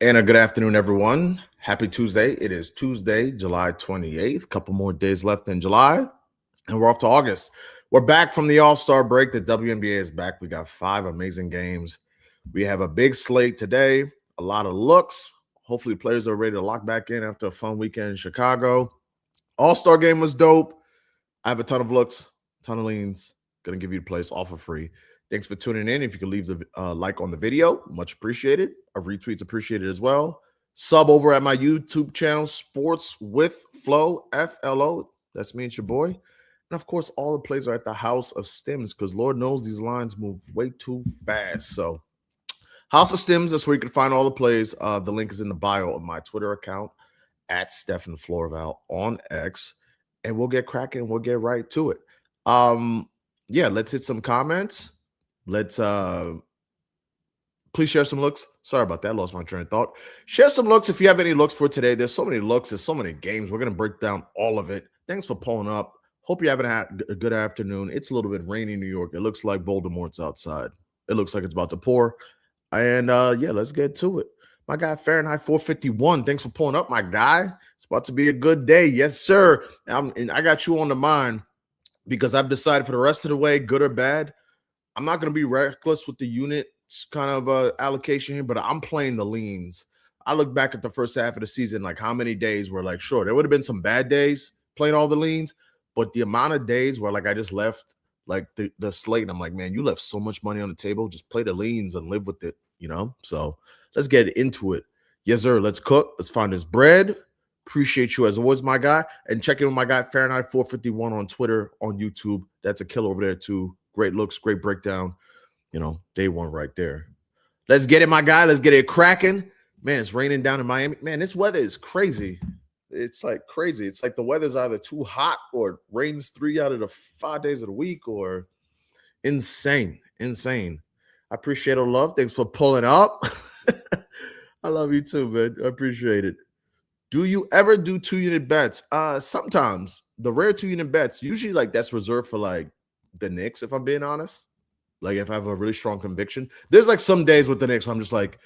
And a good afternoon, everyone. Happy Tuesday. It is Tuesday, July 28th. Couple more days left in July, and we're off to August. We're back from the All-Star break. The WNBA is back. We got 5 amazing games. We have a big slate today, a lot of looks. Hopefully, players are ready to lock back in after a fun weekend in Chicago. All-Star game was dope. I have a ton of looks, ton of leans. Gonna give you the place all for free. Thanks for tuning in. If you could leave the like on the video, much appreciated. A retweet's appreciated as well. Sub over at my YouTube channel, Sports with Flow, FLO. That's me and your boy. And of course, all the plays are at the House of Stims because Lord knows these lines move way too fast. So, House of Stims, that's where you can find all the plays. The link is in the bio of my Twitter account at Stephen Florval on X. And we'll get cracking. We'll get right to it. Yeah, let's hit some comments. Let's please share some looks. Sorry about that. Lost my train of thought. Share some looks if you have any looks for today. There's so many looks. There's so many games. We're going to break down all of it. Thanks for pulling up. Hope you're having a good afternoon. It's a little bit rainy in New York. It looks like Voldemort's outside. It looks like it's about to pour. And yeah, let's get to it. My guy Fahrenheit 451. Thanks for pulling up, my guy. It's about to be a good day. Yes, sir. And I got you on the mind because I've decided for the rest of the way, good or bad, I'm not going to be reckless with the unit kind of allocation here, but I'm playing the leans. I look back at the first half of the season, like how many days were like, sure, there would have been some bad days playing all the leans, but the amount of days where like I just left like the slate, and I'm like, man, you left so much money on the table. Just play the leans and live with it, you know? So let's get into it. Yes, sir. Let's cook. Let's find this bread. Appreciate you as always, my guy. And check in with my guy Fahrenheit 451 on Twitter, on YouTube. That's a killer over there too. Great looks, great breakdown. You know, day one right there. Let's get it, my guy. Let's get it cracking. Man, it's raining down in Miami. Man, this weather is crazy. It's like crazy. It's like the weather's either too hot or rains 3 out of the 5 days of the week or insane. Insane. I appreciate the love. Thanks for pulling up. I love you too, man. I appreciate it. Do you ever do 2-unit bets? Sometimes. The rare 2-unit bets, usually like that's reserved for like the Knicks, if I'm being honest. Like if I have a really strong conviction. There's like some days with the Knicks where I'm just like,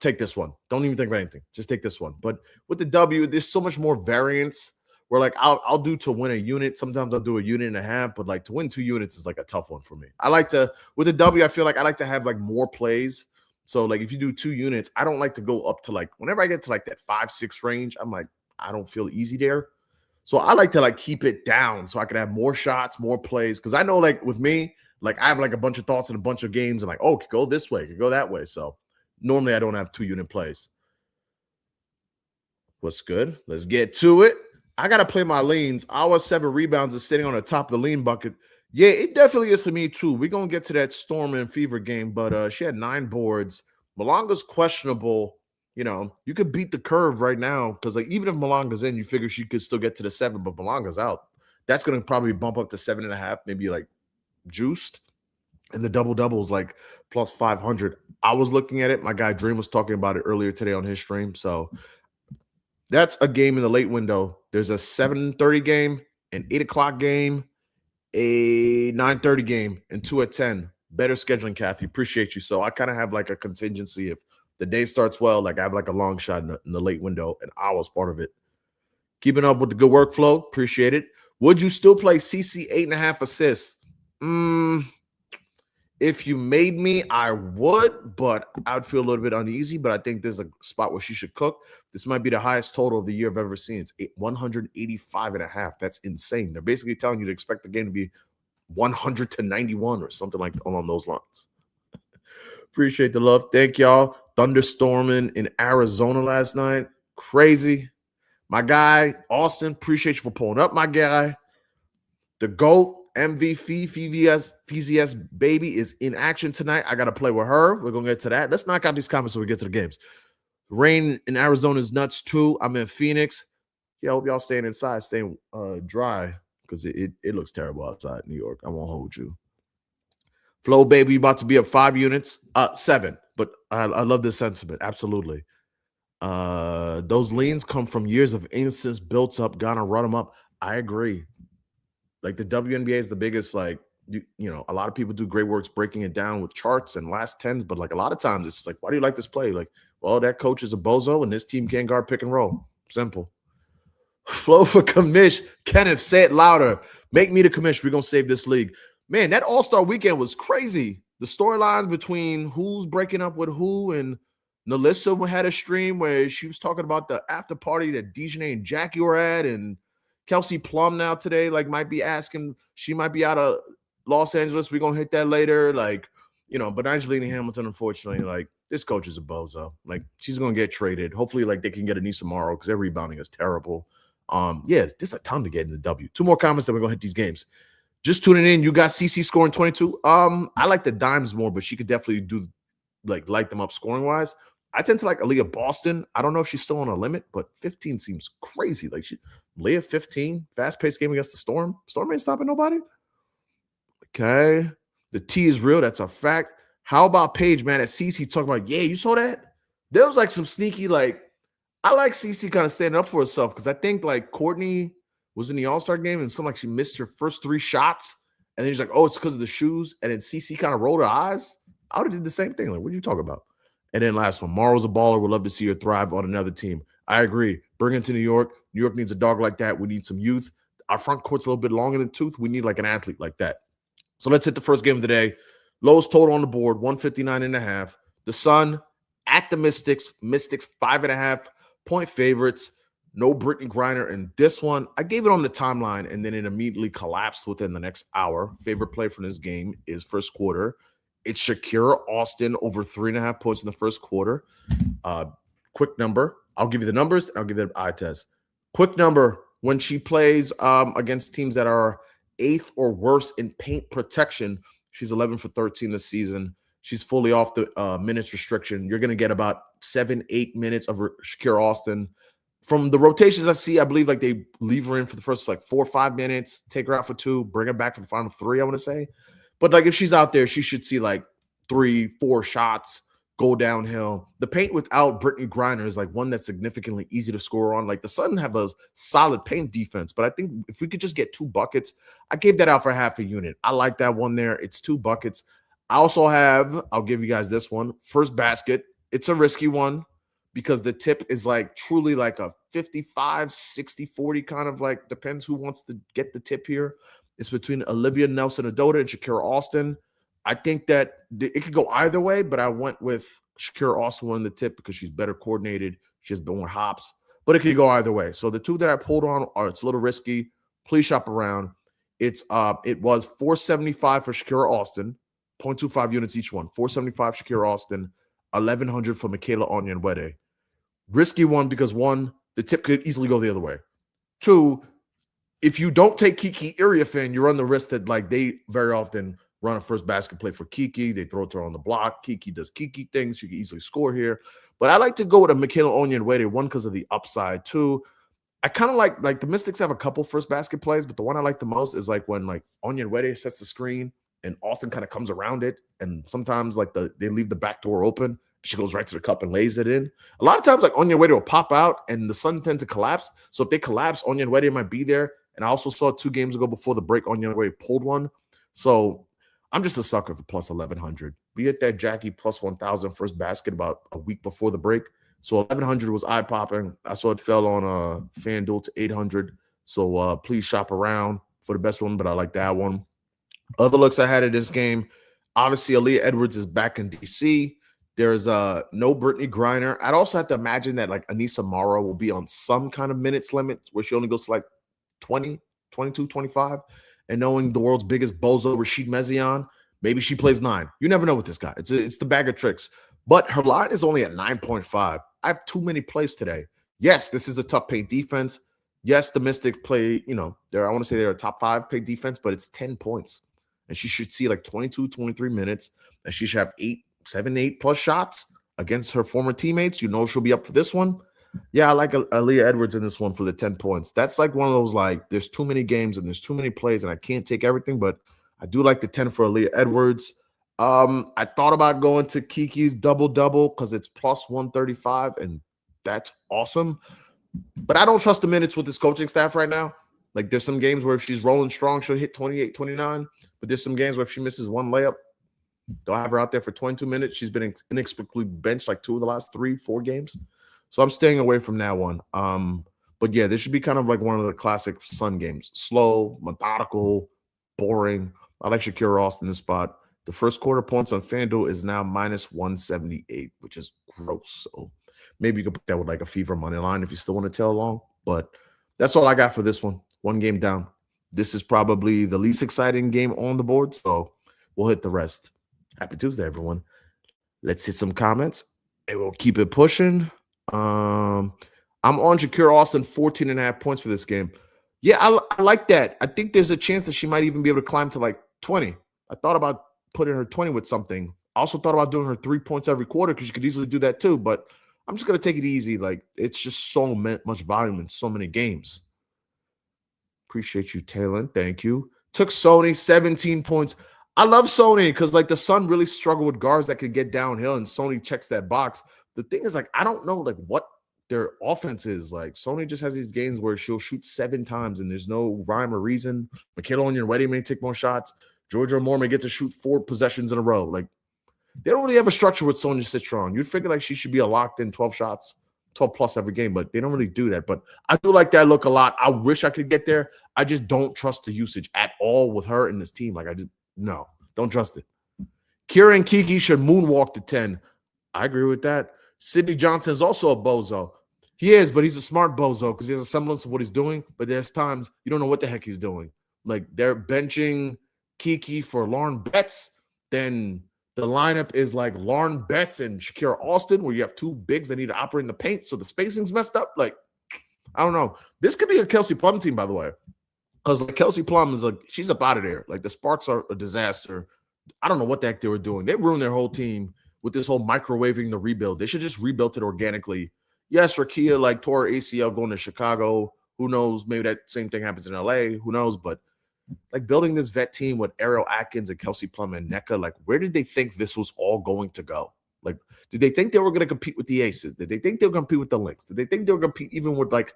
take this one. Don't even think about anything. Just take this one. But with the W, there's so much more variance where like I'll do to win a unit. Sometimes I'll do a unit and a half, but like to win 2 units is like a tough one for me. I like to, with the W, I feel like I like to have like more plays. So like if you do 2 units, I don't like to go up to like, whenever I get to like that 5-6 range, I'm like, I don't feel easy there. So I like to like keep it down so I can have more shots, more plays. Cause I know like with me, like I have like a bunch of thoughts and a bunch of games and like, oh, it could go this way, it could go that way. So normally I don't have 2-unit plays. What's good? Let's get to it. I got to play my leans. Our 7 rebounds is sitting on the top of the lean bucket. Yeah, it definitely is for me too. We're going to get to that Storm and Fever game, but she had 9 boards. Malonga's questionable. You know, you could beat the curve right now because like even if Malonga's in, you figure she could still get to the 7, but Malonga's out. That's going to probably bump up to 7.5, maybe like juiced. And the double is like plus 500. I was looking at it. My guy Dream was talking about it earlier today on his stream. So that's a game in the late window. There's a 7:30 game, an 8 o'clock game, a 9:30 game, and 2 at 10. Better scheduling, Kathy. Appreciate you. So I kind of have like a contingency if the day starts well, like I have like a long shot in the late window, and I was part of it. Keeping up with the good workflow. Appreciate it. Would you still play CC 8.5 assists? If you made me, I would, but I would feel a little bit uneasy. But I think there's a spot where she should cook. This might be the highest total of the year I've ever seen. It's 185.5. That's insane. They're basically telling you to expect the game to be 100 to 91 or something like along those lines. Appreciate the love. Thank y'all. Thunderstorming in Arizona last night. Crazy. My guy, Austin, appreciate you for pulling up, my guy. The GOAT. MVP, FZS baby is in action tonight. I got to play with her. We're going to get to that. Let's knock out these comments so we get to the games. Rain in Arizona is nuts too. I'm in Phoenix. Yeah, I hope y'all staying inside, staying dry because it looks terrible outside New York. I won't hold you. Flow baby, about to be up 5 units. 7, but I love this sentiment. Absolutely. Those leans come from years of innocence built up. Gotta run them up. I agree. Like the WNBA is the biggest like A lot of people do great works breaking it down with charts and last tens, but like a lot of times it's just like, why do you like this play? Like, well, that coach is a bozo and this team can't guard pick and roll. Simple. Flow for commish. Kenneth, say it louder. Make me the commish. We're gonna save this league. Man, that All-Star weekend was crazy. The storylines between who's breaking up with who, and Nalissa had a stream where she was talking about the after party that Dejanay and Jackie were at, and Kelsey Plum now today might be asking, she might be out of Los Angeles. We're gonna hit that later. But Angelina Hamilton, unfortunately, this coach is a bozo. She's gonna get traded. Hopefully, they can get Anissa Morrow because their rebounding is terrible. There's a ton to get in the W. 2 more comments, then we're gonna hit these games. Just tuning in, you got CC scoring 22. I like the dimes more, but she could definitely do light them up scoring wise. I tend to like Aaliyah Boston. I don't know if she's still on a limit, but 15 seems crazy. Leah 15, fast-paced game against the Storm. Storm ain't stopping nobody. Okay. The T is real. That's a fact. How about Paige, man, at CC talking about, yeah, you saw that? There was some sneaky, I like CC kind of standing up for herself because I think Courtney was in the All-Star game and she missed her first 3 shots. And then she's like, oh, it's because of the shoes. And then CC kind of rolled her eyes. I would have did the same thing. What are you talking about? And then last one, Morrow's a baller. Would love to see her thrive on another team. I agree. Bring it to New York. New York needs a dog like that. We need some youth. Our front court's a little bit long in the tooth. We need an athlete like that. So let's hit the first game of the day. Lowest total on the board, 159.5. The Sun at the Mystics. Mystics 5.5-point favorites. No Brittany Griner in this one. I gave it on the timeline, and then it immediately collapsed within the next hour. Favorite play from this game is first quarter. It's Shakira Austin over 3.5 points in the first quarter. Quick number. I'll give you the numbers. I'll give you the eye test. Quick number. When she plays against teams that are 8th or worse in paint protection, she's 11 for 13 this season. She's fully off the minutes restriction. You're going to get about 7-8 minutes of Shakira Austin. From the rotations I see, I believe they leave her in for the first 4 or 5 minutes, take her out for 2, bring her back for the final 3, I want to say. But if she's out there, she should see 3-4 shots, go downhill. The paint without Brittany Griner is one that's significantly easy to score on. The Sun have a solid paint defense, but I think if we could just get 2 buckets, I gave that out for half a unit. I like that one there. It's 2 buckets. I also have, I'll give you guys this one, first basket. It's a risky one because the tip is truly a 55, 60, 40 kind of depends who wants to get the tip here. It's between Olivia Nelson-Adota and Shakira Austin. I think that it could go either way, but I went with Shakira Austin winning the tip because she's better coordinated. She has more hops, but it could go either way. So the 2 that I pulled on it's a little risky. Please shop around. It was $475 for Shakira Austin, 0.25 units each one. $475 Shakira Austin, $1,100 for Michaela Wnba. Risky one because 1, the tip could easily go the other way. 2, if you don't take Kiki Iriafen, you run the risk that they very often run a first basket play for Kiki. They throw it to her on the block. Kiki does Kiki things. She can easily score here. But I like to go with a Michaela Wnba, 1 because of the upside. 2, I kind of like the Mystics have a couple first basket plays, but the one I like the most is when Wnba sets the screen and Austin kind of comes around it, and sometimes they leave the back door open. She goes right to the cup and lays it in. A lot of times Wnba will pop out and the Sun tend to collapse. So if they collapse, Wnba might be there. And I also saw 2 games ago before the break, Wnba pulled one. So I'm just a sucker for plus 1,100. We hit that Jackie plus 1,000 first basket about a week before the break. So 1,100 was eye-popping. I saw it fell on FanDuel to 800. So please shop around for the best one, but I like that one. Other looks I had at this game, obviously Aaliyah Edwards is back in D.C. There's no Brittany Griner. I'd also have to imagine that Anissa Morrow will be on some kind of minutes limit where she only goes to 20, 22, 25. And knowing the world's biggest bozo, Rashid Mezion, maybe she plays 9. You never know with this guy. It's the bag of tricks. But her line is only at 9.5. I have too many plays today. Yes, this is a tough paint defense. Yes, the Mystics play, I want to say they're a top 5 paint defense, but it's 10 points. And she should see 22, 23 minutes. And she should have 7, 8 plus shots against her former teammates. She'll be up for this one. Yeah, I like Aaliyah Edwards in this one for the 10 points. That's one of those there's too many games and there's too many plays and I can't take everything, but I do like the 10 for Aaliyah Edwards. I thought about going to Kiki's double-double because it's plus 135 and that's awesome. But I don't trust the minutes with this coaching staff right now. Like there's some games where if she's rolling strong, she'll hit 28, 29. But there's some games where if she misses one layup, they'll have her out there for 22 minutes. She's been inexplicably benched like 2 of the last 3-4 games. So I'm staying away from that one. But yeah, this should be kind of like one of the classic Sun games. Slow, methodical, boring. I like Shakira Austin in this spot. The first quarter points on FanDuel is now minus 178, which is gross. So maybe you could put that with like a fever money line if you still want to tail along. But that's all I got for this one. One game down. This is probably the least exciting game on the board. So we'll hit the rest. Happy Tuesday, everyone. Let's hit some comments and we'll keep it pushing. I'm on Shakira Austin, 14.5 points for this game. Yeah, I like that. I think there's a chance that she might even be able to climb to like 20. I thought about putting her 20 with something. I also thought about doing her 3 points every quarter because you could easily do that too. But I'm just going to take it easy. Like, it's just so much volume in so many games. Appreciate you, Talon. Thank you. Took Sony, 17 points. I love Sony because, like, the Sun really struggle with guards that could get downhill, and Sony checks that box. The thing is, like, I don't know, like, what their offense is. Like, Sony just has these games where she'll shoot 7 times, and there's no rhyme or reason. Michaela Onyenwere may take more shots. Georgia Moore may get to shoot 4 possessions in a row. Like, they don't really have a structure with Sonia Citron. You'd figure, like, she should be a locked-in 12 shots, 12 plus every game, but they don't really do that. But I do like that look a lot. I wish I could get there. I just don't trust the usage at all with her in this team. Like, no, don't trust it. Kira and Kiki should moonwalk to 10. I agree with that. Sidney Johnson is also a bozo. He is, but he's a smart bozo because he has a semblance of what he's doing. But there's times you don't know what the heck he's doing. Like, they're benching Kiki for Lauren Betts. Then the lineup is like Lauren Betts and Shakira Austin, where you have 2 bigs that need to operate in the paint. So the spacing's messed up. Like, I don't know. This could be a Kelsey Plum team, by the way. Because like Kelsey Plum is like, she's up out of there. Like, the Sparks are a disaster. I don't know what the heck they were doing. They ruined their whole team with this whole microwaving the rebuild. They should just rebuild it organically. Yes, Rakia like tore ACL going to Chicago. Who knows? Maybe that same thing happens in LA. Who knows? But like, building this vet team with Ariel Atkins and Kelsey Plum and NECA, like, where did they think this was all going to go? Like, did they think they were going to compete with the Aces? Did they think they were going to compete with the Lynx? Did they think they were going to compete even with, like,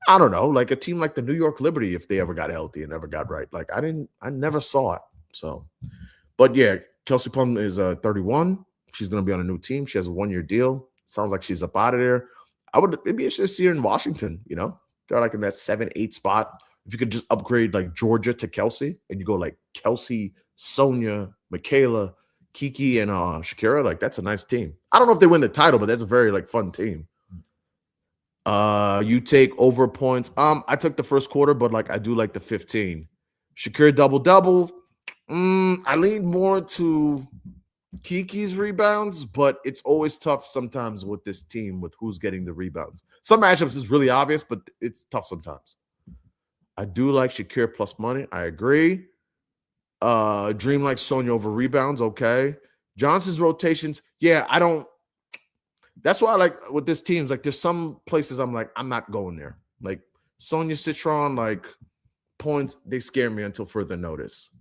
I don't know, like a team like the New York Liberty if they ever got healthy and ever got right? Like, I never saw it. So, but yeah, Kelsey Plum is 31. She's going to be on a new team. She has a 1-year deal. Sounds like she's up out of there. It'd be interesting to see her in Washington, you know? They're like in that 7-8 spot. If you could just upgrade like Georgia to Kelsey and you go like Kelsey, Sonia, Michaela, Kiki, and Shakira, like, that's a nice team. I don't know if they win the title, but that's a very like fun team. You take over points. I took the first quarter, but like I do like the 15. Shakira double-double. I lean more to Kiki's rebounds, but it's always tough sometimes with this team with who's getting the rebounds. Some matchups is really obvious, but it's tough sometimes. I do like Shakira plus money. I agree. Dream like Sonya over rebounds. Okay. Johnson's rotations. Yeah, I don't. That's why I like with this team. Like, there's some places I'm like, I'm not going there. Like Sonya Citron, like points, they scare me until further notice.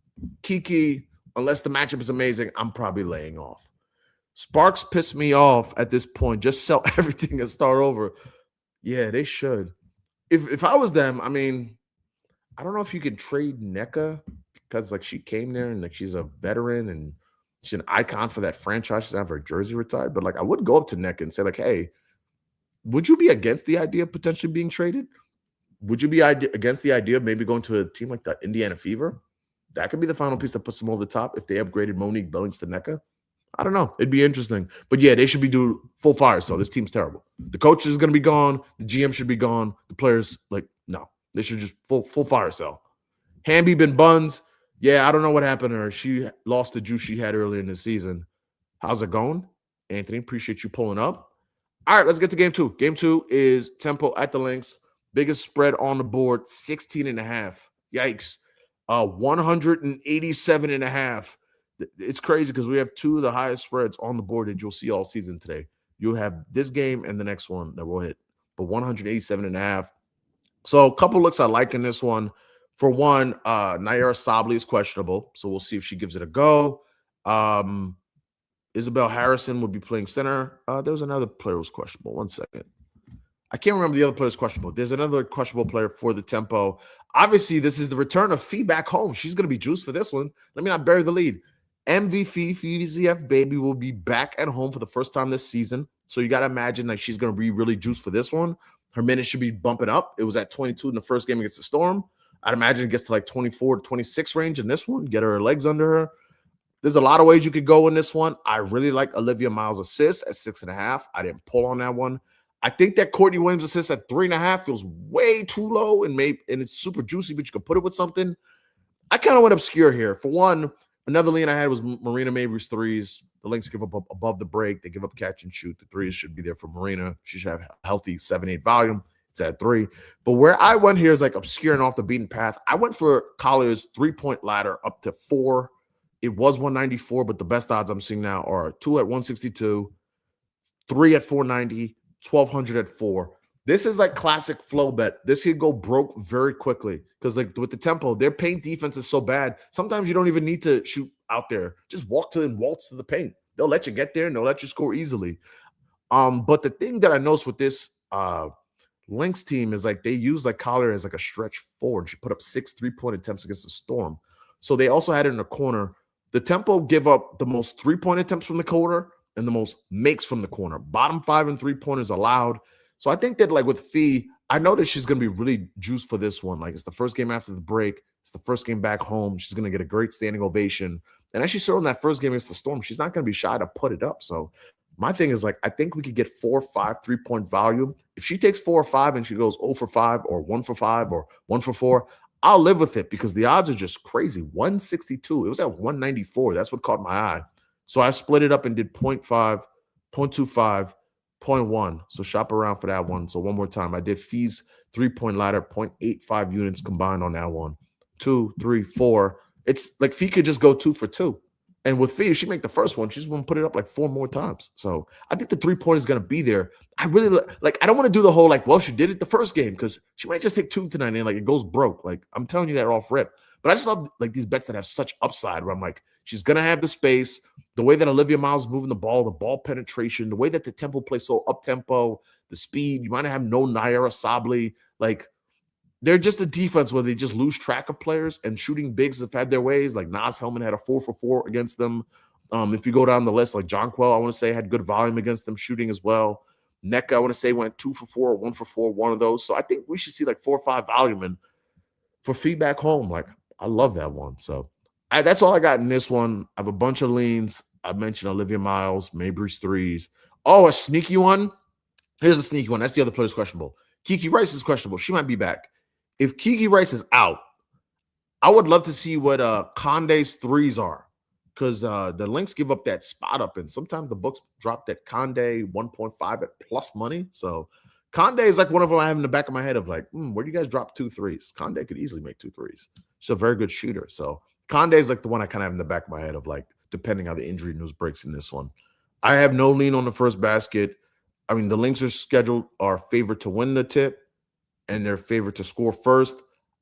Kiki, unless the matchup is amazing, I'm probably laying off. Sparks piss me off at this point. Just sell everything and start over. Yeah, they should. If I was them, I mean, I don't know if you can trade NECA because like she came there and like she's a veteran and she's an icon for that franchise. She's have her jersey retired, but like I would go up to NECA and say like, hey, would you be against the idea of potentially being traded? Would you be against the idea of maybe going to a team like the Indiana Fever? That could be the final piece that puts them over the top if they upgraded Monique Billings to NECA. I don't know. It'd be interesting. But yeah, they should be doing full fire. So this team's terrible. The coach is going to be gone. The GM should be gone. The players, like, no. They should just full fire sell. Hamby been buns. Yeah, I don't know what happened to her. She lost the juice she had earlier in the season. How's it going? Anthony, appreciate you pulling up. All right, let's get to game 2. Game 2 is Tempo at the Lynx. Biggest spread on the board, 16.5. Yikes. 187.5. It's crazy because we have 2 of the highest spreads on the board that you'll see all season today. You'll have this game and the next one that we'll hit. But 187.5. So a couple looks I like in this one. For one, Naira Sabli is questionable, so we'll see if she gives it a go. Isabel Harrison would be playing center. There was another player who was questionable. One second. I can't remember the other player's questionable. There's another questionable player for the tempo. Obviously, this is the return of Fee back home. She's going to be juiced for this one. Let me not bury the lead. MVP VZF baby will be back at home for the first time this season. So you got to imagine like she's going to be really juiced for this one. Her minutes should be bumping up. It was at 22 in the first game against the Storm. I'd imagine it gets to like 24 to 26 range in this one. Get her legs under her. There's a lot of ways you could go in this one. I really like Olivia Miles' assist at 6.5. I didn't pull on that one. I think that Courtney Williams assist at 3.5 feels way too low, and it's super juicy, but you could put it with something. I kind of went obscure here. For one, another lean I had was Marina Mabry's threes. The Lynx give up above the break. They give up catch and shoot. The threes should be there for Marina. She should have a healthy 7-8 volume. It's at 3. But where I went here is like obscure and off the beaten path. I went for Collier's 3-point ladder up to 4. It was 194, but the best odds I'm seeing now are 2 at 162, 3 at 490, 1,200 at 4. This is like classic flow bet. This could go broke very quickly because like with the tempo, their paint defense is so bad. Sometimes you don't even need to shoot out there. Just walk to and waltz to the paint. They'll let you get there and they'll let you score easily. But the thing that I noticed with this Lynx team is like they use like Collier as like a stretch forward. She put up 6 3-point attempts against the Storm. So they also had it in the corner. The tempo give up the most 3-point attempts from the corner and the most makes from the corner. Bottom 5 and 3-pointers allowed. So I think that like with Fee, I know that she's going to be really juiced for this one. Like it's the first game after the break. It's the first game back home. She's going to get a great standing ovation. And as she saw in that first game against the Storm, she's not going to be shy to put it up. So my thing is like, I think we could get 4 or 5 3-point volume. If she takes 4 or 5 and she goes 0 for 5 or 1 for 5 or 1 for 4, I'll live with it because the odds are just crazy. 162. It was at 194. That's what caught my eye. So I split it up and did 0.5, 0.25, 0.1. So shop around for that one. So one more time. I did Fee's 3-point ladder, 0.85 units combined on that one. 2, 3, 4. It's like Fee could just go 2 for 2. And with Fee, if she make the first one, she's going to put it up like 4 more times. So I think the 3-point is going to be there. I really like, I don't want to do the whole like, well, she did it the first game because she might just take 2 tonight and like it goes broke. Like I'm telling you that off rip. But I just love like these bets that have such upside where I'm like, she's going to have the space, the way that Olivia Miles is moving the ball penetration, the way that the tempo plays so up-tempo, the speed. You might have no Naira Sabli. Like they're just a defense where they just lose track of players, and shooting bigs have had their ways. Like Nas Hellman had a 4 for 4 against them. If you go down the list, like Jonquel, I want to say had good volume against them shooting as well. NECA, I want to say went 2 for 4 or 1 for 4, one of those. So I think we should see like 4 or 5 volume. And for feedback home, like I love that one. So that's all I got in this one. I have a bunch of leans. I mentioned Olivia Miles, Mabry's threes. Oh, a sneaky one. Here's a sneaky one. That's the other player's questionable. Kiki Rice is questionable. She might be back. If Kiki Rice is out, I would love to see what Conde's threes are. Because the Lynx give up that spot up, and sometimes the books drop that Conde 1.5 at plus money. So Conde is like one of them I have in the back of my head of like, where do you guys drop 2 threes? Conde could easily make 2 threes. She's a very good shooter. So Conde is like the one I kind of have in the back of my head of like, depending how the injury news breaks in this one. I have no lean on the first basket. I mean, the Lynx are favored to win the tip, and they're favored to score first.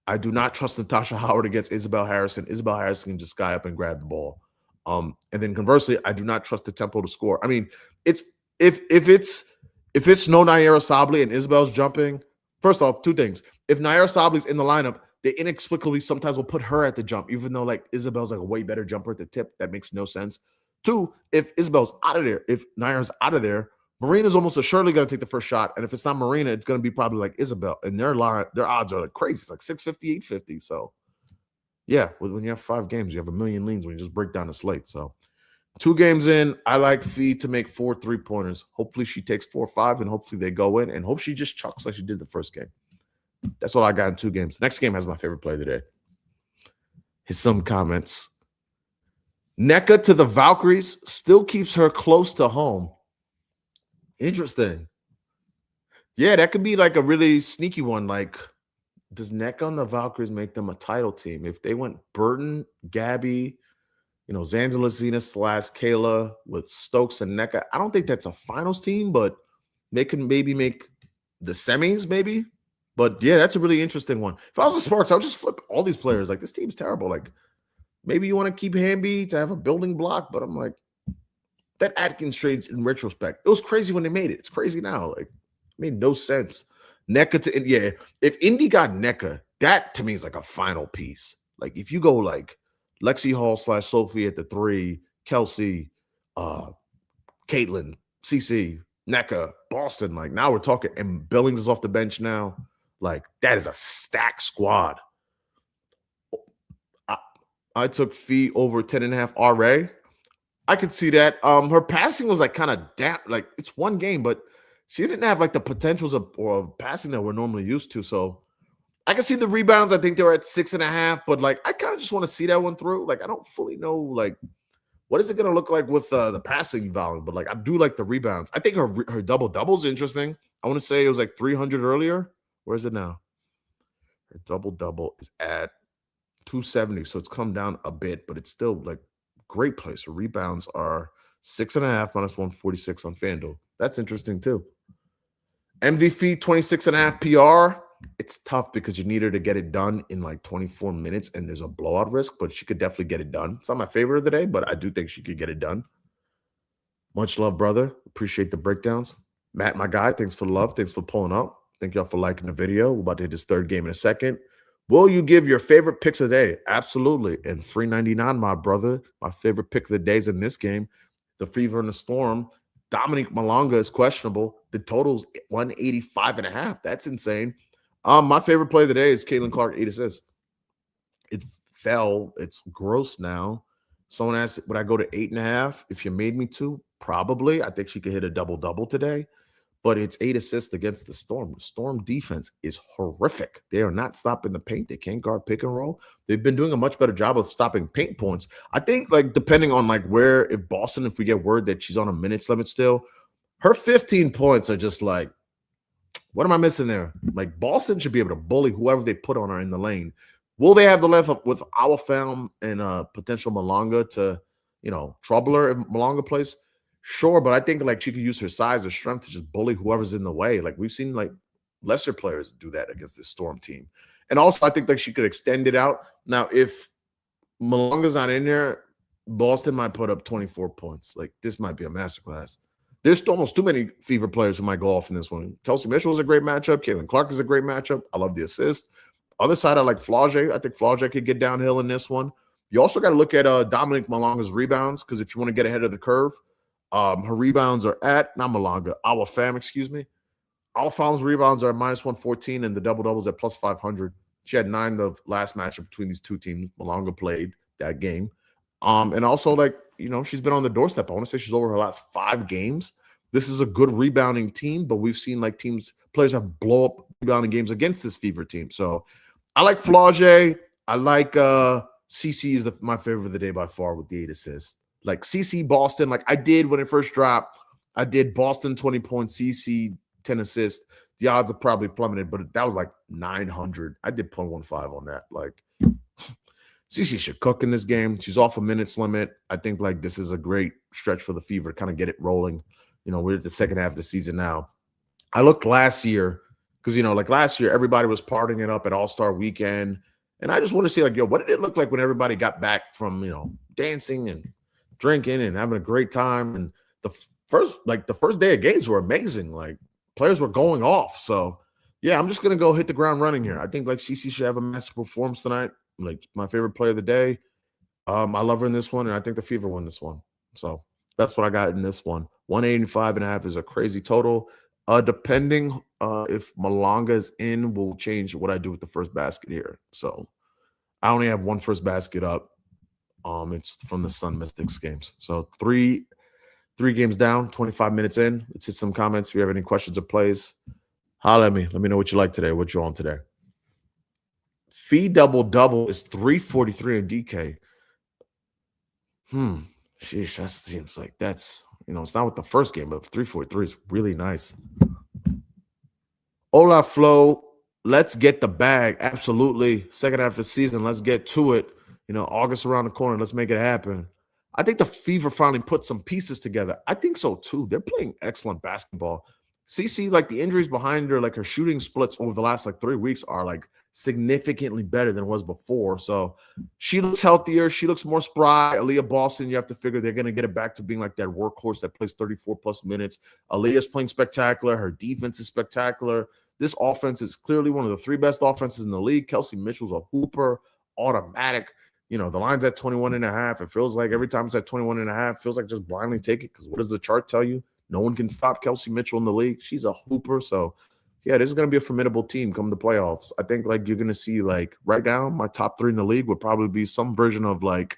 I do not trust Natasha Howard against Isabel Harrison. Isabel Harrison can just guy up and grab the ball. And then conversely, I do not trust the tempo to score. I mean, it's if it's no Naira Sabli and Isabel's jumping, first off, 2 things. If Naira Sabli's in the lineup, they inexplicably sometimes will put her at the jump, even though like Isabel's like a way better jumper at the tip. That makes no sense. 2, if Isabel's out of there, if Naira's out of there, Marina's almost assuredly going to take the first shot. And if it's not Marina, it's going to be probably like Isabel. And their odds are like crazy. It's like 650, 850. So yeah, when you have 5 games, you have a million leans when you just break down the slate. So 2 games in, I like Fee to make 4 3-pointers. Hopefully she takes 4 or 5, and hopefully they go in, and hope she just chucks like she did the first game. That's all I got in 2 games. Next game has my favorite play of the day. Here's some comments. NECA to the Valkyries still keeps her close to home. Interesting. Yeah, that could be like a really sneaky one. Like, does NECA on the Valkyries make them a title team? If they went Burton, Gabby, Xander Lazina / Kayla with Stokes and NECA, I don't think that's a finals team, but they can maybe make the semis, maybe. But yeah, that's a really interesting one. If I was the Sparks, I would just flip all these players. Like, this team's terrible. Like, maybe you want to keep Hamby to have a building block, but I'm like, that Atkins trades in retrospect, it was crazy when they made it. It's crazy now. Like, Made no sense. NECA to yeah. If Indy got NECA, that to me is like a final piece. Like if you go like Lexi Hall / Sophie at the 3, Kelsey, uh, Caitlin, CC, NECA, Boston. Like now we're talking, and Billings is off the bench now. Like that is a stacked squad. I took fee over 10.5 RA. I could see that. Her passing was like kind of down. Like it's one game, but she didn't have like the potentials of passing that we're normally used to. So I can see the rebounds. I think they were at 6.5, but like I kind of just want to see that one through. Like I don't fully know like what is it going to look like with the passing volume, but like I do like the rebounds. I think her double is interesting. I want to say it was like 300 earlier. Where is it now? Her double is at 270, so it's come down a bit, but it's still like great place. Her rebounds are 6.5 minus 146 on FanDuel. That's interesting too. MVP 26.5 PR. It's tough because you need her to get it done in like 24 minutes and there's a blowout risk, but she could definitely get it done. It's not my favorite of the day, but I do think she could get it done. Much love, brother. Appreciate the breakdowns. Matt, my guy, thanks for the love. Thanks for pulling up. Thank y'all for liking the video. We're about to hit this third game in a second. Will you give your favorite picks of the day? Absolutely. And free 99, my brother. My favorite pick of the day is in this game. The Fever and the Storm. Dominique Malonga is questionable. The total's 185.5. That's insane. My favorite play of the day is Caitlin Clark, 8 assists. It fell. It's gross now. Someone asked, would I go to 8.5? If you made me to, probably. I think she could hit a double-double today. But it's 8 assists against the Storm. The Storm defense is horrific. They are not stopping the paint. They can't guard pick and roll. They've been doing a much better job of stopping paint points. I think, like, depending on, like, where, if Boston, if we get word that she's on a minutes limit still, her 15 points are just like, what am I missing there? Like, Boston should be able to bully whoever they put on her in the lane. Will they have the length up with our film and potential Malonga to, you know, trouble her if Malonga plays? Sure, but I think like she could use her size or strength to just bully whoever's in the way. Like we've seen like lesser players do that against this Storm team. And also I think like she could extend it out. Now, if Malonga's not in there, Boston might put up 24 points. Like this might be a masterclass. There's almost too many Fever players who might go off in this one. Kelsey Mitchell is a great matchup. Caitlin Clark is a great matchup. I love the assist. Other side, I like Flau'jae. I think Flau'jae could get downhill in this one. You also got to look at Dominique Malonga's rebounds because if you want to get ahead of the curve, her rebounds are at, not Malonga, our fam, excuse me. Our fam's rebounds are minus 114 and the double-doubles at plus 500. She had 9 the last matchup between these two teams. Malonga played that game. And also, like, you know, she's been on the doorstep. I want to say she's over her last 5 games. This is a good rebounding team, but we've seen, like, players have blow up rebounding games against this Fever team. So I like Flau'jae. I like CC is my favorite of the day by far with the 8 assists. Like CC Boston, like I did when it first dropped, I did Boston 20 points, CC 10 assists. The odds have probably plummeted, but that was like 900. I did 0.15 on that. Like CC should cook in this game. She's off a minutes limit. I think like this is a great stretch for the Fever to kind of get it rolling. You know, we're at the second half of the season now. I looked last year because, you know, like last year, everybody was partying it up at All-Star Weekend. And I just want to see like, yo, what did it look like when everybody got back from, you know, dancing and drinking and having a great time? And the first day of games were amazing. Like players were going off. So yeah, I'm just gonna go hit the ground running here. I think like CC should have a massive performance tonight. Like my favorite play of the day. I love her in this one, and I think the Fever won this one. So that's what I got in this one. 185.5 is a crazy total. Depending if Malonga is in, will change what I do with the first basket here. So I only have one first basket up. It's from the Sun Mystics games. So three games down, 25 minutes in. Let's hit some comments. If you have any questions or plays, holla at me. Let me know what you like today, what you're on today. Fee double is 343 in DK. Sheesh, that seems like that's, you know, it's not with the first game, but 343 is really nice. Hola, Flo. Let's get the bag. Absolutely. Second half of the season, let's get to it. You know, August around the corner. Let's make it happen. I think the Fever finally put some pieces together. I think so, too. They're playing excellent basketball. CC, like the injuries behind her, like her shooting splits over the last like 3 weeks are like significantly better than it was before. So she looks healthier. She looks more spry. Aaliyah Boston, you have to figure they're going to get it back to being like that workhorse that plays 34 plus minutes. Aaliyah's playing spectacular. Her defense is spectacular. This offense is clearly one of the 3 best offenses in the league. Kelsey Mitchell's a hooper, automatic. You know, the line's at 21.5. It feels like every time it's at 21.5, it feels like just blindly take it, because what does the chart tell you? No one can stop Kelsey Mitchell in the league. She's a hooper. So, yeah, this is going to be a formidable team come the playoffs. I think, like, you're going to see, like, right now, my top 3 in the league would probably be some version of, like,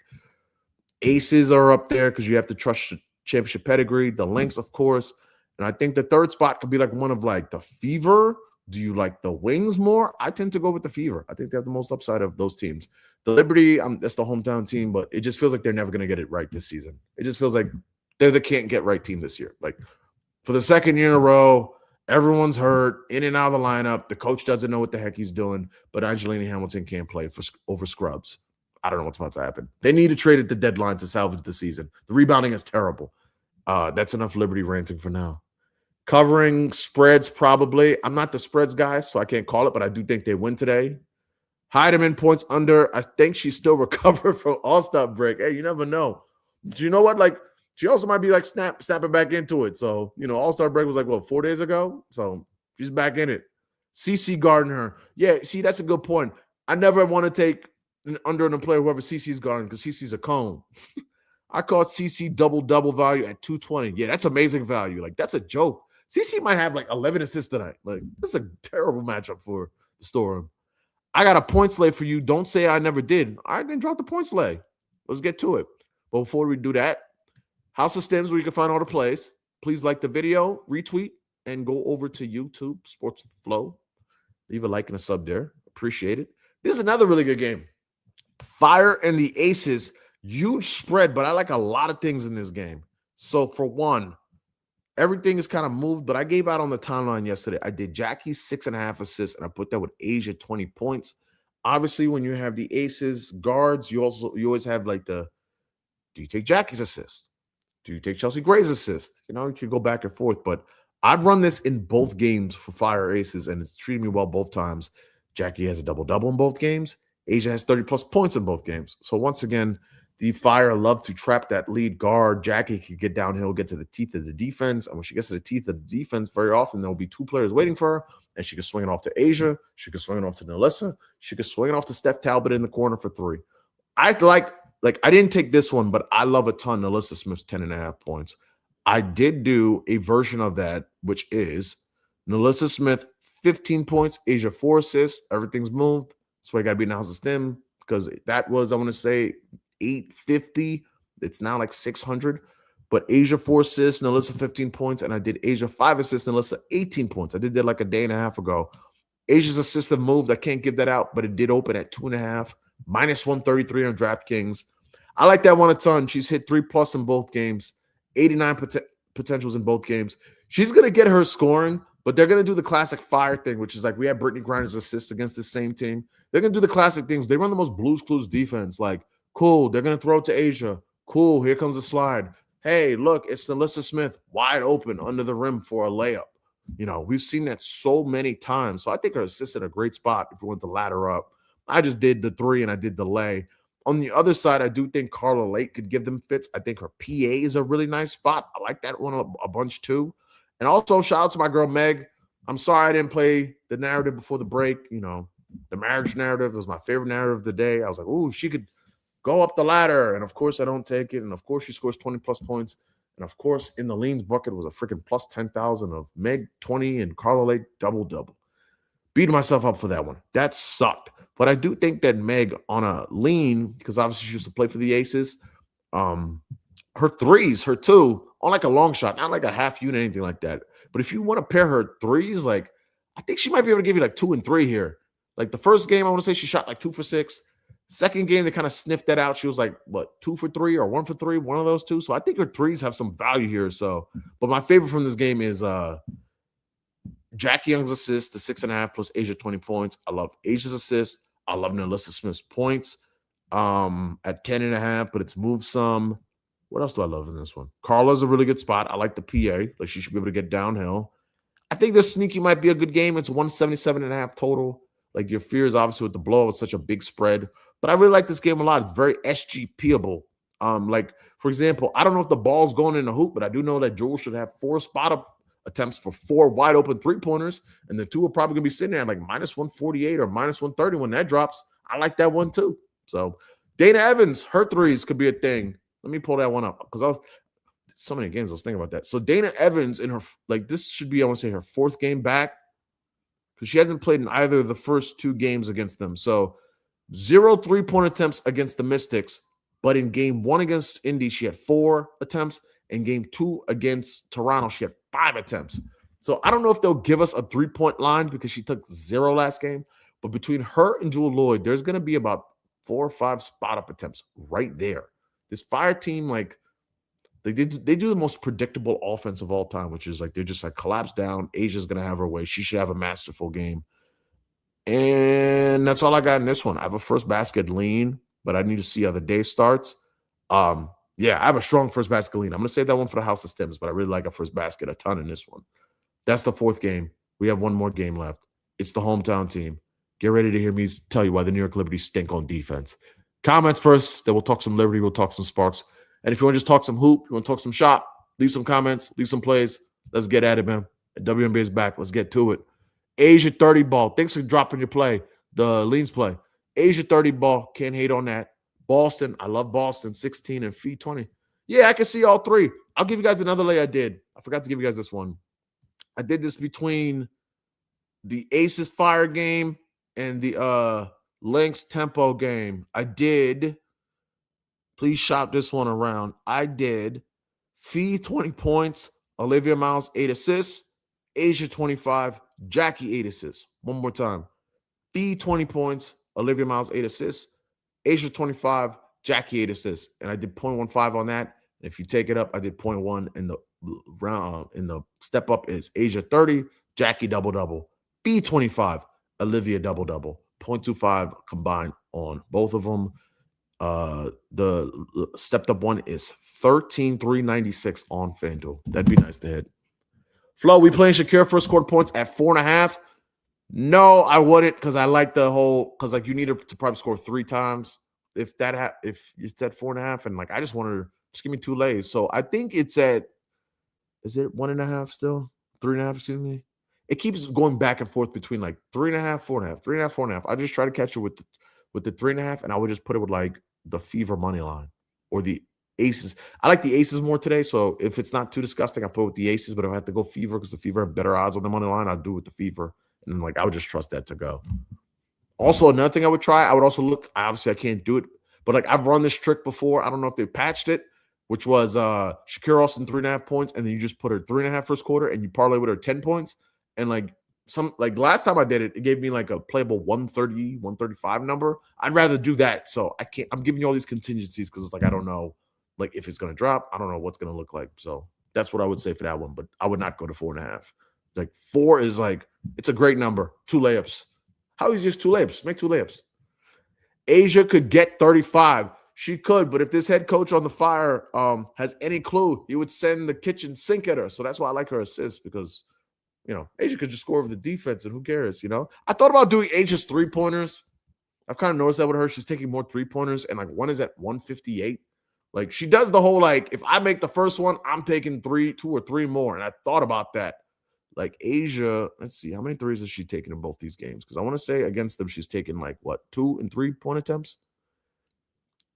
Aces are up there because you have to trust championship pedigree. The Lynx, of course. And I think the 3rd spot could be, like, one of, like, the Fever. Do you like the Wings more? I tend to go with the Fever. I think they have the most upside of those teams. The Liberty, that's the hometown team, but it just feels like they're never going to get it right this season. It just feels like they're the can't-get-right team this year. Like, for the 2nd year in a row, everyone's hurt, in and out of the lineup. The coach doesn't know what the heck he's doing, but Angelina Hamilton can't play over scrubs. I don't know what's about to happen. They need to trade at the deadline to salvage the season. The rebounding is terrible. That's enough Liberty ranting for now. Covering spreads, probably. I'm not the spreads guy, so I can't call it, but I do think they win today. Heidemann points under. I think she's still recovered from All-Star break. Hey, you never know. Do you know what? Like, she also might be like snapping back into it. So, you know, All-Star break was like, what, 4 days ago? So she's back in it. CC guarding her. Yeah, see, that's a good point. I never want to take an under on a player whoever CC's guarding, because CC's a cone. I caught CC double value at 220. Yeah, that's amazing value. Like, that's a joke. CC might have like 11 assists tonight. Like, this is a terrible matchup for the Storm. I got a points lay for you. Don't say I never did. I didn't drop the points lay. Let's get to it. But before we do that, House of Stems, where you can find all the plays. Please like the video, retweet, and go over to YouTube, Sports with Flow. Leave a like and a sub there. Appreciate it. This is another really good game. Fire and the Aces, huge spread, but I like a lot of things in this game. So for one, everything is kind of moved, but I gave out on the timeline yesterday. I did Jackie's 6.5 assists, and I put that with Asia 20 points. Obviously, when you have the Aces guards, you always have like do you take Jackie's assist? Do you take Chelsea Gray's assist? You know, you could go back and forth, but I've run this in both games for Fire Aces, and it's treated me well both times. Jackie has a double-double in both games. Asia has 30-plus points in both games. So once again, the Fire love to trap that lead guard. Jackie could get downhill, get to the teeth of the defense, and when she gets to the teeth of the defense, very often there will be 2 players waiting for her, and she can swing it off to Asia. She can swing it off to Nalissa. She can swing it off to Steph Talbot in the corner for 3. I didn't take this one, but I love a ton Nalissa Smith's 10.5 points. I did do a version of that, which is Nalissa Smith, 15 points, Asia 4 assists. Everything's moved. That's why I got to be in the House of STEM, because that was, I want to say, 850. It's now like 600. But Asia 4 assists, Nalissa 15 points, and I did Asia 5 assists, Nalissa 18 points. I did that like a day and a half ago. Asia's assist have moved. I can't give that out, but it did open at 2.5, minus 133 on DraftKings. I like that one a ton. She's hit 3+ in both games, 89 potentials in both games. She's going to get her scoring, but they're going to do the classic Fire thing, which is like we had Brittany Griner's assists against the same team. They're going to do the classic things. They run the most Blues Clues defense. Like, cool, they're going to throw it to Asia. Cool, here comes the slide. Hey, look, it's Nalissa Smith wide open under the rim for a layup. You know, we've seen that so many times. So I think her assist in a great spot if we want to ladder up. I just did the 3 and I did the lay. On the other side, I do think Carla Lake could give them fits. I think her PA is a really nice spot. I like that one a bunch too. And also, shout out to my girl Meg. I'm sorry I didn't play the narrative before the break. You know, the marriage narrative was my favorite narrative of the day. I was like, ooh, she could go up the ladder. And of course, I don't take it. And of course, she scores 20+ points. And of course, in the leans bucket was a freaking plus 10,000 of Meg 20 and Carla Lake double. Beating myself up for that one. That sucked. But I do think that Meg on a lean, because obviously she used to play for the Aces, her 3s, her 2, on like a long shot, not like a half unit, anything like that. But if you want to pair her 3s, like I think she might be able to give you like 2 and 3 here. Like the first game, I want to say she shot like 2 for 6. Second game, they kind of sniffed that out. She was like, what, 2 for 3 or 1 for 3, one of those two. So I think her 3s have some value here. So, but my favorite from this game is Jackie Young's assist, the 6.5 plus Asia 20 points. I love Asia's assist. I love Nalissa Smith's points at 10.5, but it's moved some. What else do I love in this one? Carla's a really good spot. I like the PA. Like she should be able to get downhill. I think this sneaky might be a good game. It's 177.5 total. Like your fears, obviously, with the blow, it's such a big spread. But I really like this game a lot. It's very SGPable. Like, for example, I don't know if the ball's going in the hoop, but I do know that Jewel should have 4 spot up attempts for 4 wide open 3-pointers, and the 2 are probably gonna be sitting there at like minus 148 or minus 130 when that drops. I like that one too. So Dana Evans, her threes could be a thing. Let me pull that one up because I was so many games I was thinking about that. So Dana Evans in her, like, this should be, I want to say, her 4th game back because she hasn't played in either of the first 2 games against them. So 0 3-point attempts against the Mystics, but in game 1 against Indy, she had 4 attempts. In game 2 against Toronto, she had 5 attempts. So I don't know if they'll give us a 3-point line because she took 0 last game. But between her and Jewel Lloyd, there's going to be about 4 or 5 spot-up attempts right there. This Fire team, like, they do the most predictable offense of all time, which is like they're just like collapse down. Asia's going to have her way. She should have a masterful game. And that's all I got in this one. I have a first basket lean, but I need to see how the day starts. Yeah, I have a strong first basket lean. I'm going to save that one for the House of Stems, but I really like a first basket a ton in this one. That's the 4th game. We have one more game left. It's the hometown team. Get ready to hear me tell you why the New York Liberty stink on defense. Comments first, then we'll talk some Liberty, we'll talk some Sparks. And if you want to just talk some hoop, you want to talk some shop, leave some comments, leave some plays. Let's get at it, man. WNBA is back. Let's get to it. Asia 30 ball. Thanks for dropping your play, the Leans play. Asia 30 ball. Can't hate on that. Boston. I love Boston. 16 and fee 20. Yeah, I can see all 3. I'll give you guys another lay I did. I forgot to give you guys this one. I did this between the Aces Fire game and the Lynx Tempo game. I did. Please shop this one around. I did fee 20 points, Olivia Miles 8 assists, Asia 25, Jackie 8 assists. One more time. Fee 20 points, Olivia Miles 8 assists, Asia 25, Jackie 8 assists. And I did 0.15 on that. And if you take it up, I did 0.1 in the round. In the step up is Asia 30, Jackie double-double, fee 25, Olivia double-double, 0.25 combined on both of them. The stepped up one is 13,396 on FanDuel. That'd be nice to hit. Flo, we playing Shakira first quarter points at 4.5. No, I wouldn't because I like the whole because like you need her to probably score 3 times if it's at 4.5 and like I just wanted to just give me 2 lays. So I think it's at is it 1.5 still 3.5? Excuse me. It keeps going back and forth between like 3.5, 4.5, 3.5, 4.5. I just try to catch her with the 3.5, and I would just put it with like the Fever money line or the Aces. I like the Aces more today, so if it's not too disgusting, I put it with the Aces. But if I have to go Fever because the Fever have better odds on the money line, I'll do it with the Fever, and then like I would just trust that to go. Also, another thing I would try, I would also look. Obviously, I can't do it, but like I've run this trick before. I don't know if they patched it, which was Shakira Austin 3.5 points, and then you just put her 3.5 first quarter, and you parlay with her 10 points, and like. Last time I did it, it gave me like a playable 130, 135 number. I'd rather do that. So I'm giving you all these contingencies because it's like I don't know like if it's gonna drop. I don't know what's gonna look like. So that's what I would say for that one. But I would not go to 4.5. Like 4 is like it's a great number. 2 layups. How easy is 2 layups? Make 2 layups. Asia could get 35. She could, but if this head coach on the Fire has any clue, he would send the kitchen sink at her. So that's why I like her assist because Asia could just score over the defense, and who cares, I thought about doing Asia's 3-pointers. I've kind of noticed that with her. She's taking more 3-pointers, and, like, one is at 158. Like, she does the whole, like, if I make the first one, I'm taking 2 or 3 more, and I thought about that. Like, Asia, let's see, how many threes has she taken in both these games? Because I want to say against them, she's taken, like, 2 and 3-point attempts?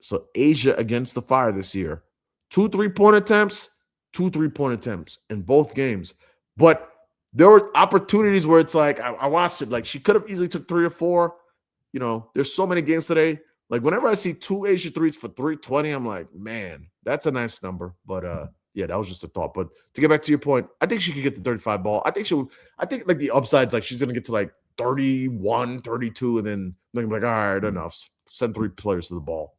So, Asia against the Fire this year, 2 3-point attempts, 2 3-point attempts in both games. But there were opportunities where it's like I watched it. Like she could have easily took 3 or 4. There's so many games today. Like whenever I see 2 Asia threes for 320, I'm like, man, that's a nice number. But yeah, that was just a thought. But to get back to your point, I think she could get the 35 ball. I think like the upside's like she's gonna get to like 31, 32, and then they're gonna be like, all right, enough. Send 3 players to the ball.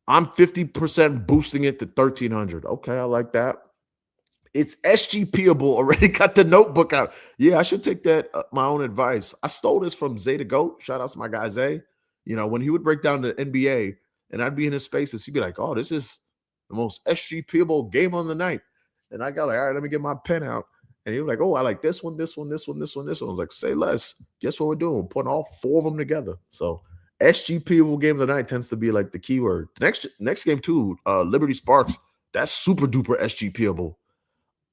I'm 50% boosting it to 1,300. Okay, I like that. It's SGPable. Already got the notebook out. Yeah, I should take that my own advice. I stole this from Zay the GOAT. Shout out to my guy Zay. When he would break down the NBA and I'd be in his spaces, he'd be like, oh, this is the most SGPable game on the night. And I got like, all right, let me get my pen out. And you're like, oh, I like this one, this one, this one, this one, this one. I was like, say less. Guess what we're doing? We're putting all 4 of them together. So SGPable game of the night tends to be like the keyword. Next game too, Liberty Sparks. That's super duper SGPable.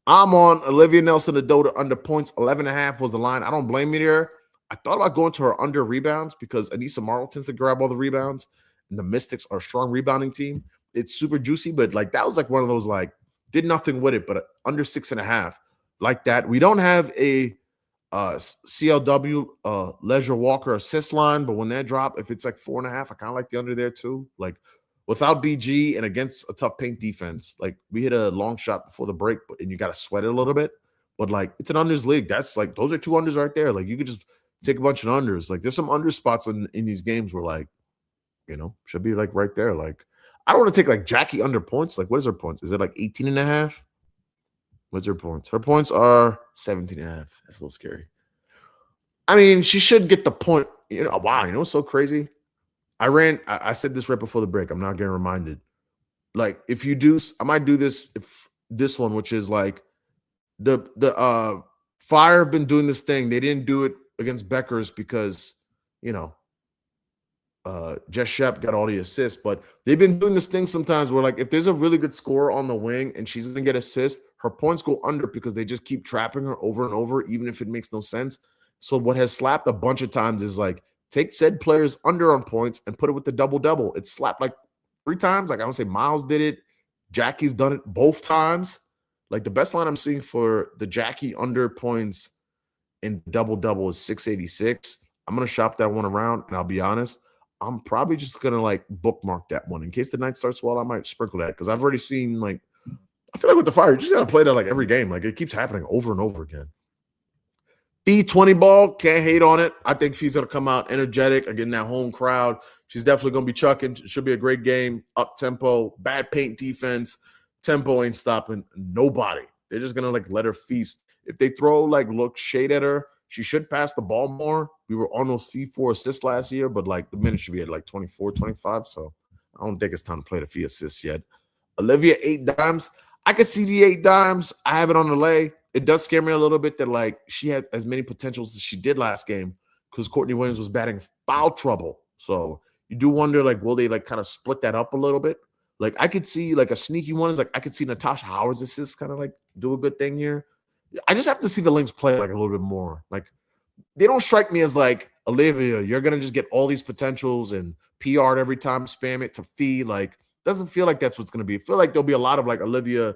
I'm on Olivia Nelson, the Dota under points. 11.5 was the line. I don't blame you there. I thought about going to her under rebounds because Anissa Marl tends to grab all the rebounds, and the Mystics are a strong rebounding team. It's super juicy, but like that was like one of those like did nothing with it, but under 6.5 like that. We don't have a CLW Leisure Walker assist line, but when that drop, if it's like 4.5, I kind of like the under there too. Like without BG and against a tough paint defense, like we hit a long shot before the break, and you got to sweat it a little bit. But like it's an unders league. That's like those are 2 unders right there. Like you could just take a bunch of unders. Like there's some under spots in these games where like should be like right there. Like I don't want to take like Jackie under points. Like what is her points? Is it like 18.5? What's her points? Her points are 17.5. That's a little scary. I mean, she should get the point. Wow, what's so crazy? I said this right before the break. I'm not getting reminded. Like, if you do, I might do this this one, which is like the Fire have been doing this thing. They didn't do it against Beckers because, Jess Shep got all the assists, but they've been doing this thing sometimes where like if there's a really good scorer on the wing and she's gonna get assist, her points go under because they just keep trapping her over and over, even if it makes no sense. So what has slapped a bunch of times is like take said players under on points and put it with the double. It's slapped like 3 times. Like I don't say Miles did it, Jackie's done it both times. Like the best line I'm seeing for the Jackie under points in double is 686. I'm gonna shop that one around, and I'll be honest, I'm probably just gonna like bookmark that one in case the night starts well. I might sprinkle that because I've already seen like I feel like with the Fire, you just gotta play that like every game. Like it keeps happening over and over again. Fee 20 ball, can't hate on it. I think Fee's gonna come out energetic again. That home crowd, she's definitely gonna be chucking. It should be a great game. Up tempo, bad paint defense. Tempo ain't stopping nobody. They're just gonna like let her feast. If they throw like look shade at her, she should pass the ball more. We were on those Fee 4 assists last year, but like the minutes should be at like 24, 25. So I don't think it's time to play the Fee assists yet. Olivia 8 dimes. I could see the 8 dimes. I have it on the lay. It does scare me a little bit that like she had as many potentials as she did last game because Courtney Williams was batting foul trouble. So you do wonder like will they like kind of split that up a little bit? Like I could see like a sneaky one is like I could see Natasha Howard's assist kind of like do a good thing here. I just have to see the Lynx play like a little bit more. Like they don't strike me as like Olivia, you're gonna just get all these potentials and PR'd every time, spam it to Fee. Like doesn't feel like that's what's gonna be. I feel like there'll be a lot of like Olivia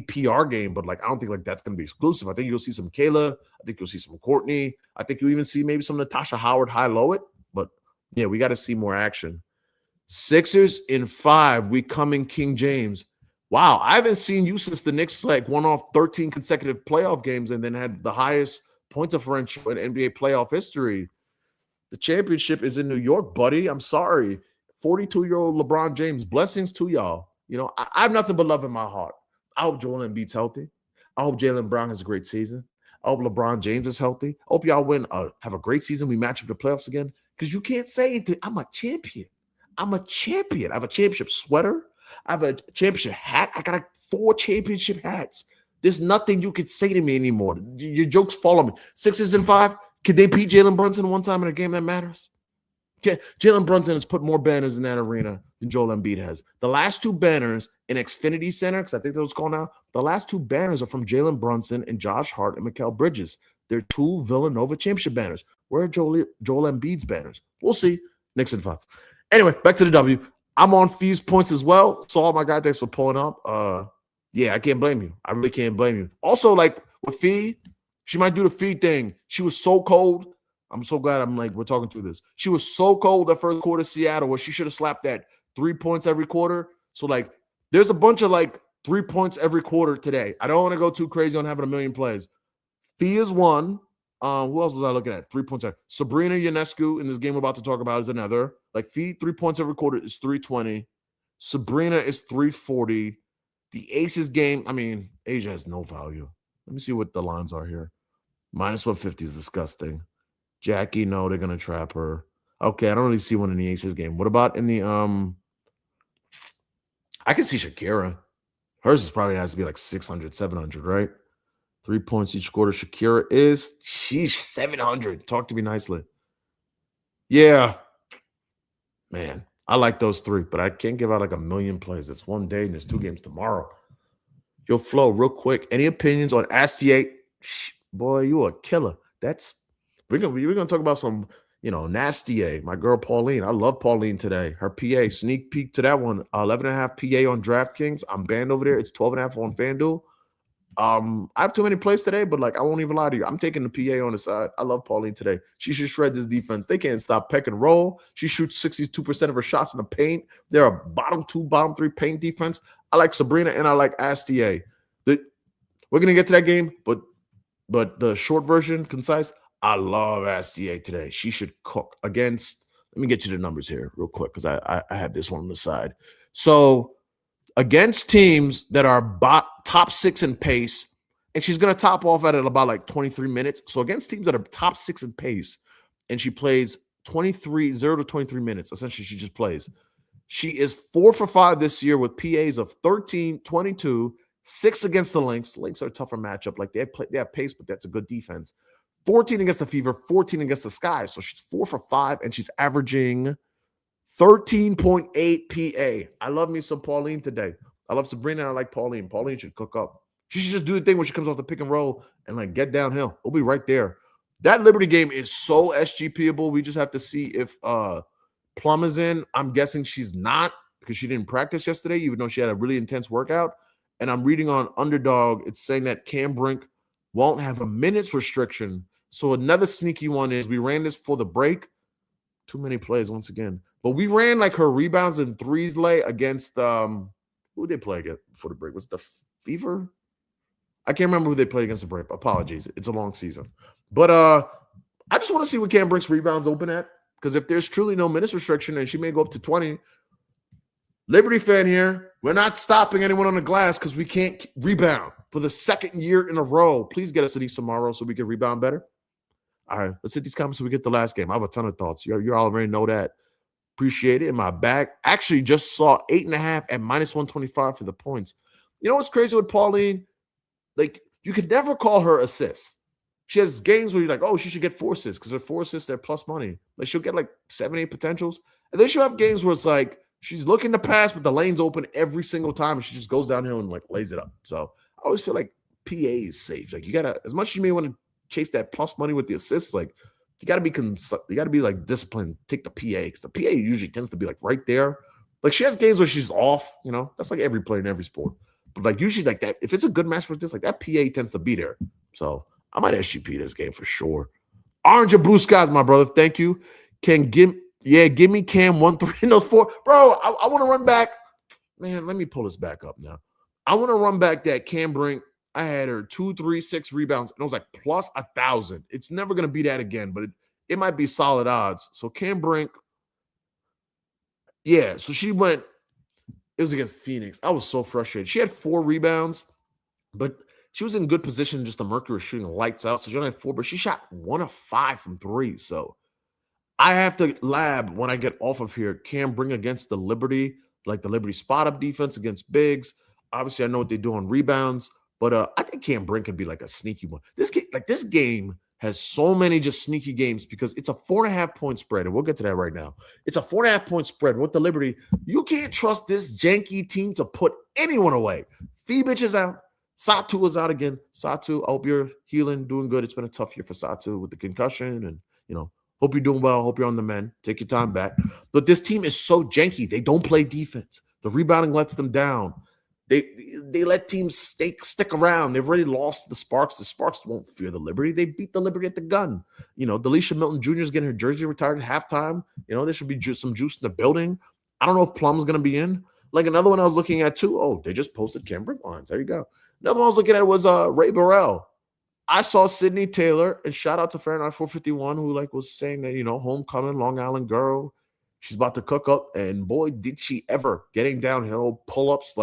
PR game, but like I don't think like that's gonna be exclusive. I think you'll see some Kayla. I think you'll see some Courtney. I think you'll even see maybe some Natasha Howard high-low it. But yeah, we got to see more action. Sixers in 5. We come in King James. Wow, I haven't seen you since the Knicks like won off 13 consecutive playoff games and then had the highest point differential in NBA playoff history. The championship is in New York, buddy. I'm sorry. 42-year-old LeBron James. Blessings to y'all. I have nothing but love in my heart. I hope Joel Embiid's healthy. I hope Jaylen Brown has a great season. I hope LeBron James is healthy. I hope y'all win. Have a great season. We match up the playoffs again. Because you can't say anything. I'm a champion. I'm a champion. I have a championship sweater. I have a championship hat. I got 4 championship hats. There's nothing you could say to me anymore. Your jokes fall on me. 6 in 5. Could they beat Jalen Brunson one time in a game that matters? Jalen Brunson has put more banners in that arena than Joel Embiid has. The last 2 banners in Xfinity Center, because I think those called now, the last 2 banners are from Jalen Brunson and Josh Hart and Mikal Bridges. They're 2 Villanova championship banners. Where are Joel Embiid's banners? We'll see. Knicks in 5. Anyway, back to the W. I'm on Fee's points as well. So all my guys, thanks for pulling up. Yeah, I can't blame you. I really can't blame you. Also, like with Fee, she might do the Fee thing. She was so cold. I'm so glad we're talking through this. She was so cold that first quarter Seattle where she should have slapped that 3 points every quarter. So like there's a bunch of like 3 points every quarter today. I don't want to go too crazy on having a million plays. Fee is one. Who else was I looking at? 3 points. Sabrina Ionescu in this game we're about to talk about is another. Like Fee, 3 points every quarter is 320. Sabrina is 340. The Aces game, I mean, Asia has no value. Let me see what the lines are here. Minus 150 is disgusting. Jackie, no, they're gonna trap her. Okay, I don't really see one in the Aces game. What about in the I can see Shakira. Hers is probably has to be like 600, 700, right? 3 points each quarter. Shakira is, sheesh, 700. Talk to me nicely. Yeah, man, I like those three, but I can't give out like a million plays. It's one day and there's 2 games tomorrow. Yo, Flo, real quick, any opinions on Astier? Boy, you a killer. We're gonna talk about some, nasty A. My girl Pauline. I love Pauline today. Her PA sneak peek to that one. 11.5 PA on DraftKings. I'm banned over there. It's 12.5 on FanDuel. I have too many plays today, but like I won't even lie to you. I'm taking the PA on the side. I love Pauline today. She should shred this defense. They can't stop peck and roll. She shoots 62% of her shots in the paint. They're a bottom 2, bottom 3 paint defense. I like Sabrina and I like Astier. We're gonna get to that game, but the short version, concise. I love Astier today. She should cook against. Let me get you the numbers here real quick because I have this one on the side. So against teams that are top 6 in pace, and she's going to top off at about like 23 minutes. So against teams that are top 6 in pace, and she plays 0 to 23 minutes, essentially she just plays. She is 4 for 5 this year with PAs of 13, 22, 6 against the Lynx. Lynx are a tougher matchup. Like they have pace, but that's a good defense. 14 against the Fever, 14 against the Sky. So she's 4 for 5, and she's averaging 13.8 PA. I love me some Pauline today. I love Sabrina and I like Pauline. Pauline should cook up. She should just do the thing when she comes off the pick and roll and like get downhill. We'll be right there. That Liberty game is so SGPable. We just have to see if Plum is in. I'm guessing she's not because she didn't practice yesterday, even though she had a really intense workout. And I'm reading on Underdog, it's saying that Cam Brink won't have a minutes restriction. So another sneaky one is we ran this for the break. Too many plays once again. But we ran like her rebounds and threes lay against who did they play against before the break? Was it the Fever? I can't remember who they played against the break. Apologies. It's a long season. But I just want to see what Cam Brink's rebounds open at. Because if there's truly no minutes restriction and she may go up to 20, Liberty fan here, we're not stopping anyone on the glass because we can't rebound for the second year in a row. Please get us to these tomorrow so we can rebound better. All right, let's hit these comments so we get the last game. I have a ton of thoughts. You already know that. Appreciate it. In my bag, actually just saw 8.5 at -125 for the points. You know what's crazy with Pauline? Like, you could never call her assists. She has games where you're like, oh, she should get 4 assists because her 4 assists, they're plus money. Like, she'll get like 7, 8 potentials. And then she'll have games where it's like she's looking to pass, but the lane's open every single time, and she just goes downhill and like lays it up. So I always feel like PA is safe. Like, you gotta, as much as you may want to chase that plus money with the assists, like you gotta be like disciplined. Take the PA because the PA usually tends to be like right there. Like, she has games where she's off. You know, that's like every player in every sport. But like usually like that, if it's a good match with this, like that PA tends to be there. So I might SGP this game for sure. Orange and blue skies, my brother. Thank you. Give me Cam 1-3 in those 4. Bro, I want to run back. Man, let me pull this back up now. I want to run back that Cam Brink. I had her 2, 3, 6 rebounds, and it was like plus 1,000. It's never going to be that again, but it might be solid odds. So Cam Brink, yeah, so she went, it was against Phoenix. I was so frustrated. She had 4 rebounds, but she was in good position. Just the Mercury was shooting lights out. So she only had 4, but she shot 1 of 5 from 3. So I have to lab when I get off of here. Cam Brink against the Liberty, like the Liberty spot up defense against bigs. Obviously, I know what they do on rebounds, but I think Cam Brink could be like a sneaky one. This game has so many just sneaky games because it's a 4.5 point spread, and we'll get to that right now. It's a 4.5 point spread with the Liberty. You can't trust this janky team to put anyone away. Fee-Bitch is out. Satu is out again. Satu, I hope you're healing, doing good. It's been a tough year for Satu with the concussion, and hope you're doing well. Hope you're on the mend. Take your time back. But this team is so janky. They don't play defense. The rebounding lets them down. They let teams stick around. They've already lost the Sparks. The Sparks won't fear the Liberty. They beat the Liberty at the gun. Delisha Milton Jr. is getting her jersey retired at halftime. There should be some juice in the building. I don't know if Plum's going to be in. Like another one I was looking at too. Oh, they just posted Cam Brink lines. There you go. Another one I was looking at was Ray Burrell. I saw Sydney Taylor, and shout out to Fahrenheit 451, who was saying that, homecoming, Long Island girl, she's about to cook up, and boy, did she ever, getting downhill, pull-ups,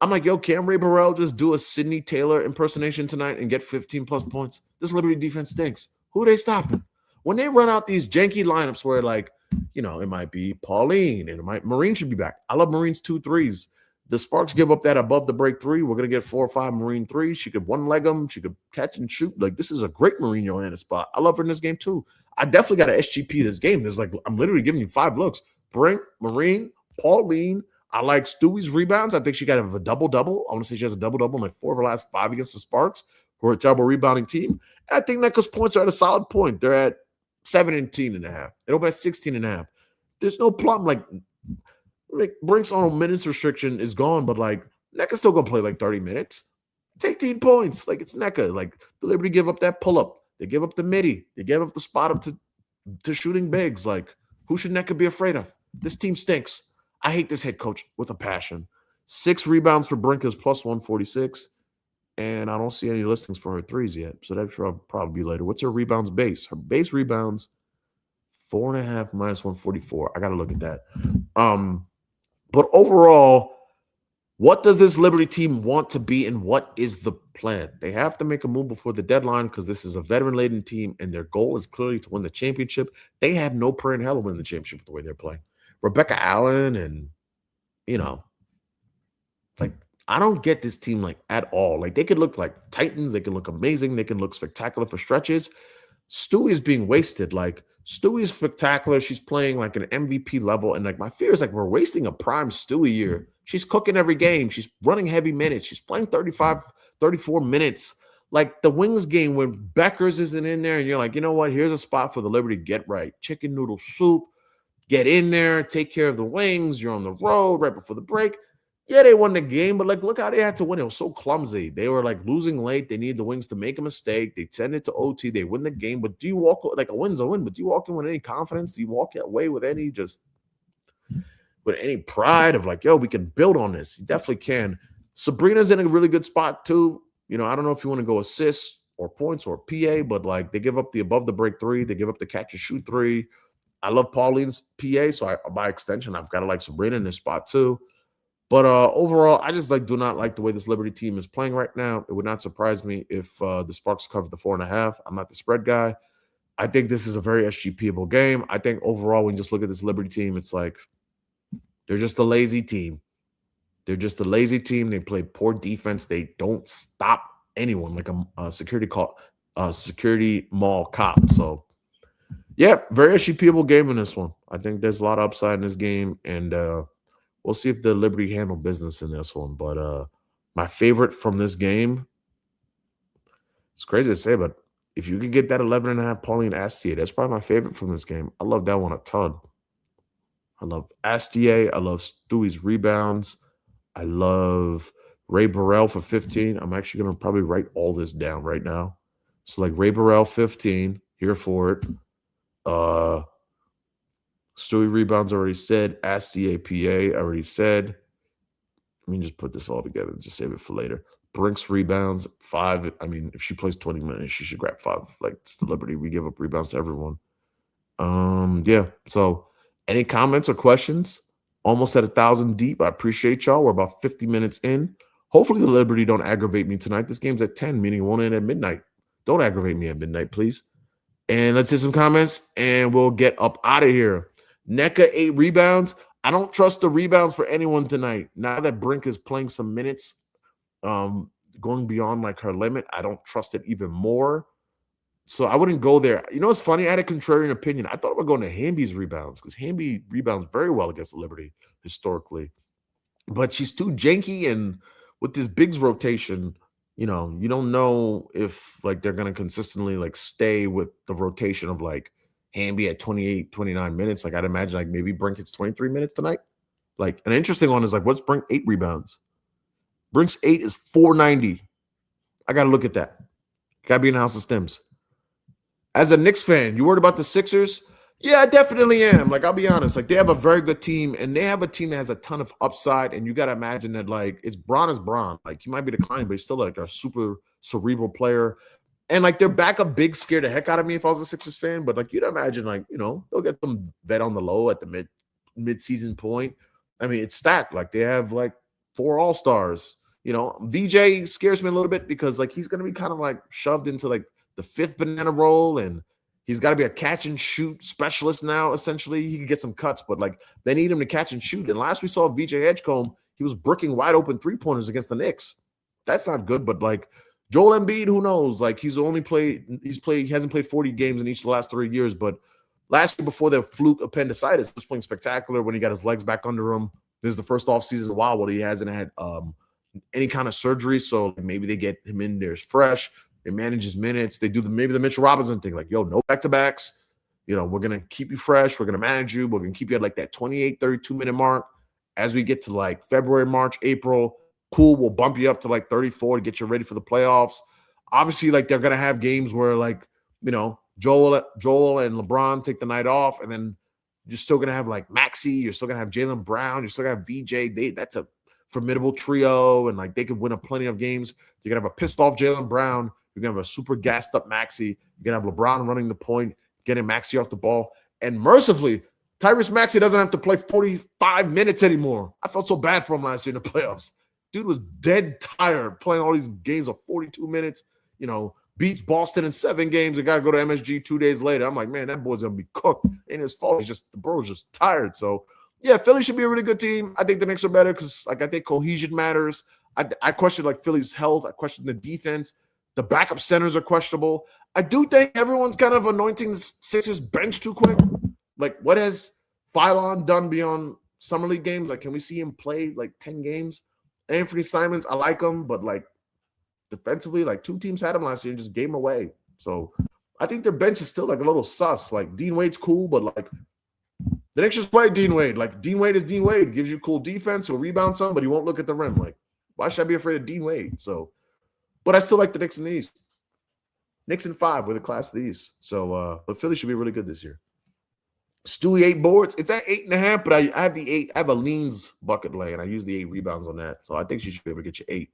I'm like, yo, can Ray Burrell just do a Sydney Taylor impersonation tonight and get 15-plus points? This Liberty defense stinks. Who are they stopping? When they run out these janky lineups where, it might be Pauline, and Marine should be back. I love Marine's 2 threes. The Sparks give up that above the break three. We're going to get 4 or 5 Marine threes. She could one leg them. She could catch and shoot. Like, this is a great Marine Johanna spot. I love her in this game, too. I definitely got an SGP this game. There's like, I'm literally giving you 5 looks. Brink, Marine, Pauline. I like Stewie's rebounds. I think she got a double-double. I want to say she has a double-double in like 4 of her last 5 against the Sparks, who are a terrible rebounding team. And I think Nneka's points are at a solid point. They're at 17.5. They open at 16.5. There's no problem. Like Brink's on a minutes restriction is gone, but like Nneka's still gonna play like 30 minutes. It's 18 points. Like it's Nneka. Like the Liberty give up that pull-up. They give up the midi. They give up the spot up to shooting bigs. Like, who should Nneka be afraid of? This team stinks. I hate this head coach with a passion. 6 rebounds for Brink is plus 146. And I don't see any listings for her threes yet. So that should probably be later. What's her rebounds base? Her base rebounds 4.5 minus 144. I gotta look at that. But overall, what does this Liberty team want to be and what is the plan? They have to make a move before the deadline because this is a veteran-laden team and their goal is clearly to win the championship. They have no prayer in hell of winning the championship the way they're playing. Rebecca Allen and, like, I don't get this team, like, at all. Like, they could look like Titans. They can look amazing. They can look spectacular for stretches. Stewie is being wasted. Like, Stewie's spectacular. She's playing like an MVP level. And like my fear is like we're wasting a prime Stewie year. She's cooking every game. She's running heavy minutes. She's playing 35, 34 minutes. Like the Wings game when Beckers isn't in there and you're like, you know what? Here's a spot for the Liberty to get right. Chicken noodle soup. Get in there. Take care of the Wings. You're on the road right before the break. Yeah, they won the game, but like, look how they had to win. It was so clumsy. They were like losing late. They needed the Wings to make a mistake. They send it to OT. They win the game. But do you walk like a win's a win? But do you walk in with any confidence? Do you walk away with any pride of like, yo, we can build on this? You definitely can. Sabrina's in a really good spot too. I don't know if you want to go assists or points or PA, but like they give up the above the break 3. They give up the catch and shoot 3. I love Pauline's PA, so by extension, I've got to like Sabrina in this spot too. But overall, I just do not like the way this Liberty team is playing right now. It would not surprise me if the Sparks covered the 4.5. I'm not the spread guy. I think this is a very SGP-able game. I think overall, when you just look at this Liberty team, it's like they're just a lazy team. They're just a lazy team. They play poor defense. They don't stop anyone like a security mall cop. So, yeah, very SGP-able game in this one. I think there's a lot of upside in this game, and we'll see if the Liberty handle business in this one. But my favorite from this game, it's crazy to say, but if you could get that 11.5 Pauline Astier, that's probably my favorite from this game. I love that one a ton. I love Astier. I love Stewie's rebounds. I love Ray Burrell for 15. I'm actually going to probably write all this down right now. So like Ray Burrell 15, here for it. Stewie rebounds already said. Astier PA already said. Let me just put this all together and just save it for later. Brink's rebounds 5. I mean, if she plays 20 minutes, she should grab 5. Like it's the Liberty. We give up rebounds to everyone. Yeah. So any comments or questions? Almost at 1,000 deep. I appreciate y'all. We're about 50 minutes in. Hopefully the Liberty don't aggravate me tonight. This game's at 10, meaning it won't end at midnight. Don't aggravate me at midnight, please. And let's hit some comments, and we'll get up out of here. Nneka 8 rebounds. I don't trust the rebounds for anyone tonight. Now that Brink is playing some minutes, going beyond like her limit, I don't trust it even more. So I wouldn't go there. You know what's funny? I had a contrarian opinion. I thought about going to Hamby's rebounds because Hamby rebounds very well against the Liberty historically. But she's too janky, and with this bigs rotation, you don't know if like they're going to consistently like stay with the rotation of like Hamby at 28, 29 minutes. Like I'd imagine like maybe Brink gets 23 minutes tonight. Like an interesting one is like, what's Brink 8 rebounds? Brink's 8 is 490. I got to look at that. Got to be in the house of stems. As a Knicks fan, you worried about the Sixers? Yeah, I definitely am. Like, I'll be honest. Like, they have a very good team, and they have a team that has a ton of upside, and you got to imagine that, like, it's Bron is Bron. Like, he might be declining, but he's still, like, a super cerebral player. And, like, their backup big scared the heck out of me if I was a Sixers fan. But, like, you'd imagine, like, they'll get some vet on the low at the mid-season point. I mean, it's stacked. Like, they have, like, 4 All-Stars. VJ scares me a little bit because, like, he's going to be kind of, like, shoved into, like, the 5th banana role, and he's got to be a catch and shoot specialist now. Essentially, he can get some cuts, but like they need him to catch and shoot. And last we saw VJ Edgecombe, he was bricking wide open 3-pointers against the Knicks. That's not good, but like Joel Embiid, who knows? Like he hasn't played 40 games in each of the last 3 years, but last year before the fluke appendicitis, he was playing spectacular when he got his legs back under him. This is the first offseason in a while where he hasn't had any kind of surgery, so maybe they get him in there fresh. They manage his minutes. They do maybe the Mitchell Robinson thing, like, yo, no back-to-backs. You know, we're going to keep you fresh. We're going to manage you. We're going to keep you at like that 28, 32-minute mark. As we get to like February, March, April, cool, we'll bump you up to like 34 to get you ready for the playoffs. Obviously, like they're going to have games where like, you know, Joel and LeBron take the night off, and then you're still going to have like Maxey. You're still going to have Jaylen Brown. You're still going to have VJ. That's a formidable trio, and like they could win plenty of games. You're going to have a pissed-off Jaylen Brown. You're going to have a super gassed-up Maxey. You're going to have LeBron running the point, getting Maxey off the ball. And mercifully, Tyrese Maxey doesn't have to play 45 minutes anymore. I felt so bad for him last year in the playoffs. Dude was dead tired playing all these games of 42 minutes, you know, beats Boston in 7 games and got to go to MSG 2 days later. I'm like, man, that boy's going to be cooked. Ain't his fault. The bro's just tired. So, yeah, Philly should be a really good team. I think the Knicks are better because, like, I think cohesion matters. I question, like, Philly's health. I question the defense. The backup centers are questionable. I do think everyone's kind of anointing the Sixers bench too quick. Like, what has Philon done beyond summer league games? Like, can we see him play, like, 10 games? Anthony Simons, I like him, but, like, defensively, like, 2 teams had him last year and just gave him away. So, I think their bench is still, like, a little sus. Like, Dean Wade's cool, but, like, the Knicks just play Dean Wade. Like, Dean Wade is Dean Wade. He gives you cool defense. He'll rebound some, but he won't look at the rim. Like, why should I be afraid of Dean Wade? So, but I still like the Knicks in the East. Knicks in 5 with the class of the East. So, but Philly should be really good this year. Stewie 8 boards. It's at 8.5, but I have the 8. I have a leans bucket lay, and I use the 8 rebounds on that. So I think she should be able to get you 8.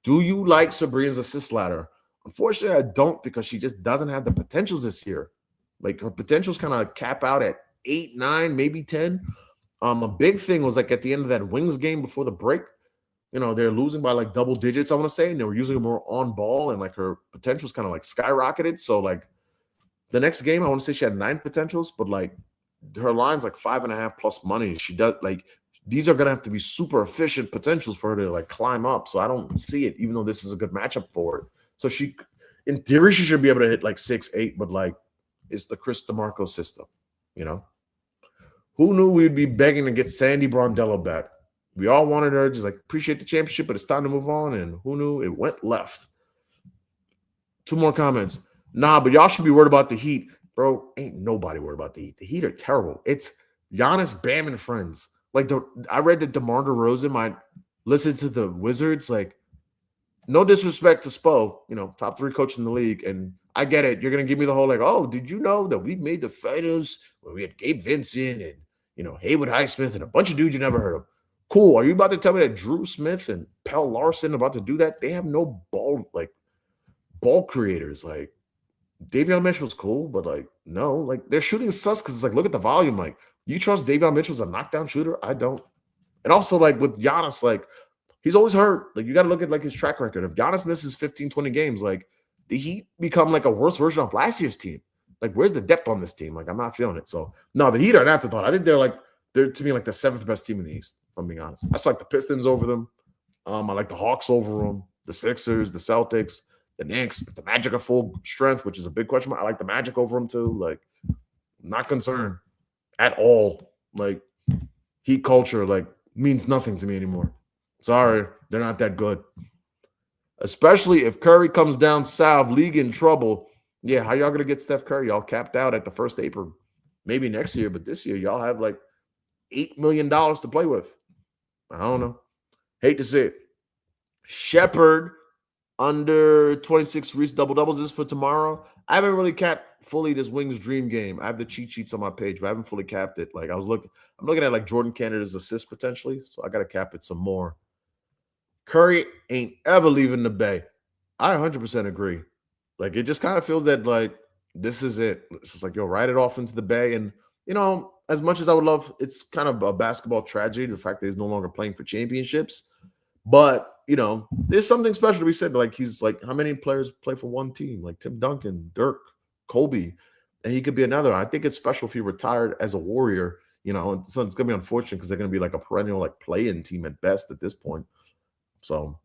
Do you like Sabrina's assist ladder? Unfortunately, I don't, because she just doesn't have the potentials this year. Like, her potentials kind of cap out at 8, 9, maybe 10. A big thing was like at the end of that Wings game before the break, you know, they're losing by like double digits, I want to say, and they were using her more on ball, and like her potentials kind of like skyrocketed. So like the next game, I want to say she had 9 potentials, but like her line's like 5.5 plus money. She does, like, these are gonna have to be super efficient potentials for her to like climb up. So I don't see it, even though this is a good matchup for her. So she, in theory, she should be able to hit like 6, 8, but like it's the Chris DeMarco system, you know. Who knew we'd be begging to get Sandy Brondello back? We all wanted her, just like appreciate the championship, but it's time to move on. And who knew it went left? 2 more comments. Nah, but y'all should be worried about the Heat. Bro, ain't nobody worried about the Heat. The Heat are terrible. It's Giannis, Bam, and friends. Like, I read that DeMar DeRozan might listen to the Wizards. Like, no disrespect to Spo, you know, top 3 coach in the league. And I get it. You're going to give me the whole, like, oh, did you know that we made the finals where we had Gabe Vincent and, you know, Haywood Highsmith and a bunch of dudes you never heard of? Cool. Are you about to tell me that Drew Smith and Pell Larson are about to do that? They have no ball creators. Like, Davion Mitchell's cool, but like, no, like they're shooting sus because it's like, look at the volume. Like, do you trust Davion Mitchell as a knockdown shooter? I don't. And also, like with Giannis, like he's always hurt. Like, you got to look at like his track record. If Giannis misses 15, 20 games, like the Heat become like a worse version of last year's team. Like, where's the depth on this team? Like, I'm not feeling it. So no, the Heat are an afterthought. I think they're to me like the 7th best team in the East, if I'm being honest. I just like the Pistons over them. I like the Hawks over them, the Sixers, the Celtics, the Knicks. If the Magic are full strength, which is a big question mark, I like the Magic over them too. Like, not concerned at all. Like, Heat culture like means nothing to me anymore. Sorry, they're not that good. Especially if Curry comes down south, league in trouble. Yeah, how y'all gonna get Steph Curry? Y'all capped out at the first apron. Maybe next year, but this year y'all have like $8 million to play with. I don't know. Hate to see it. Shepard under 26 Reese double-doubles is for tomorrow. I haven't really capped fully this Wings dream game. I have the cheat sheets on my page, but I haven't fully capped it. Like, I'm looking at like Jordan Canada's assist potentially, so I got to cap it some more. Curry ain't ever leaving the Bay. I 100% agree. Like, it just kind of feels that like this is it. It's just like, yo, ride it off into the Bay. And, you know, as much as I would love, it's kind of a basketball tragedy, the fact that he's no longer playing for championships. But, you know, there's something special to be said. Like, he's like, how many players play for one team? Like Tim Duncan, Dirk, Kobe, and he could be another. I think it's special if he retired as a Warrior. You know, and so it's gonna be unfortunate because they're gonna be like a perennial like play-in team at best at this point. So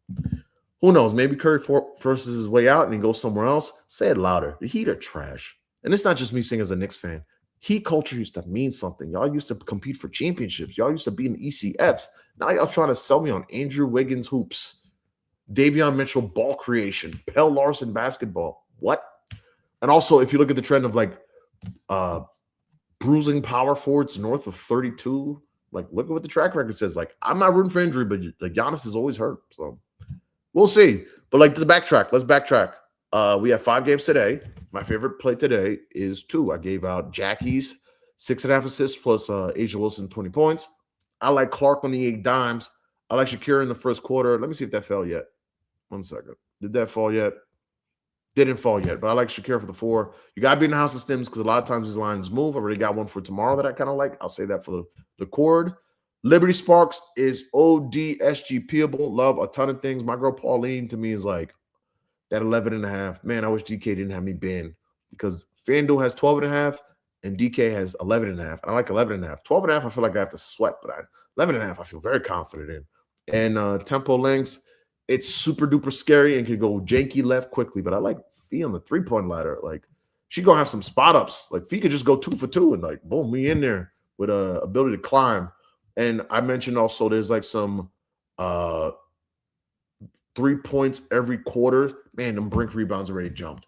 who knows? Maybe Curry forces his way out and he goes somewhere else. Say it louder. The Heat are trash. And it's not just me saying as a Knicks fan. Heat culture used to mean something. Y'all used to compete for championships. Y'all used to be in ECFs. Now y'all trying to sell me on Andrew Wiggins hoops, Davion Mitchell ball creation, Pell Larson basketball. What? And also, if you look at the trend of like bruising power forwards north of 32, like look at what the track record says. Like, I'm not rooting for injury, but like Giannis is always hurt. So we'll see. But like to backtrack, let's backtrack. We have 5 games today. My favorite play today is 2. I gave out Jackie's 6.5 assists plus Asia Wilson 20 points. I like Clark on the 8 dimes. I like Shakira in the first quarter. Let me see if that fell yet. 1 second. Did that fall yet? Didn't fall yet, but I like Shakira for the 4. You got to be in the house of stims because a lot of times these lines move. I already got one for tomorrow that I kind of like. I'll say that for the cord. Liberty Sparks is OD SGPable. Love a ton of things. My girl Pauline to me is like that 11.5. Man, I wish DK didn't have me banned because FanDuel has 12.5 and DK has 11.5. And I like 11.5. 12.5, I feel like I have to sweat, but 11.5, I feel very confident in. And Tempo Lynx, it's super duper scary and can go janky left quickly, but I like Fee on the 3-point ladder. Like, she gonna have some spot ups. Like, Fee could just go 2 for 2 and like, boom, we in there with a ability to climb. And I mentioned also there's like some 3 points every quarter. Man, them brink rebounds already jumped.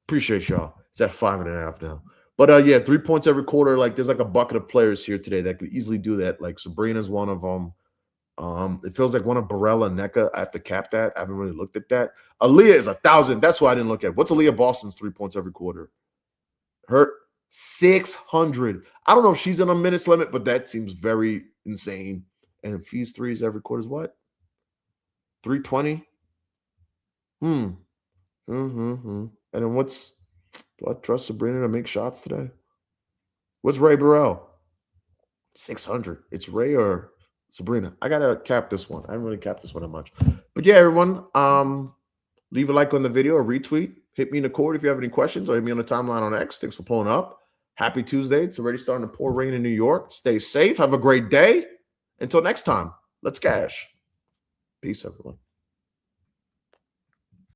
Appreciate y'all. It's at 5.5 now. But yeah, 3 points every quarter. Like, there's like a bucket of players here today that could easily do that. Like Sabrina's one of them. It feels like one of Barella and NECA. I have to cap that. I haven't really looked at that. Aaliyah is 1,000. That's why I didn't look at. What's Aaliyah Boston's 3 points every quarter? Her 600. I don't know if she's in a minutes limit, but that seems very insane. And Fees 3s every quarter is what? 320? And then what's do I trust Sabrina to make shots today? What's Ray Burrell? 600. It's Ray or Sabrina. I gotta cap this one. I haven't really capped this one that much. But yeah, everyone, leave a like on the video or retweet. Hit me in the cord if you have any questions, or hit me on the timeline on X. Thanks for pulling up. Happy Tuesday. It's already starting to pour rain in New York. Stay safe. Have a great day. Until next time, let's cash. Peace, everyone.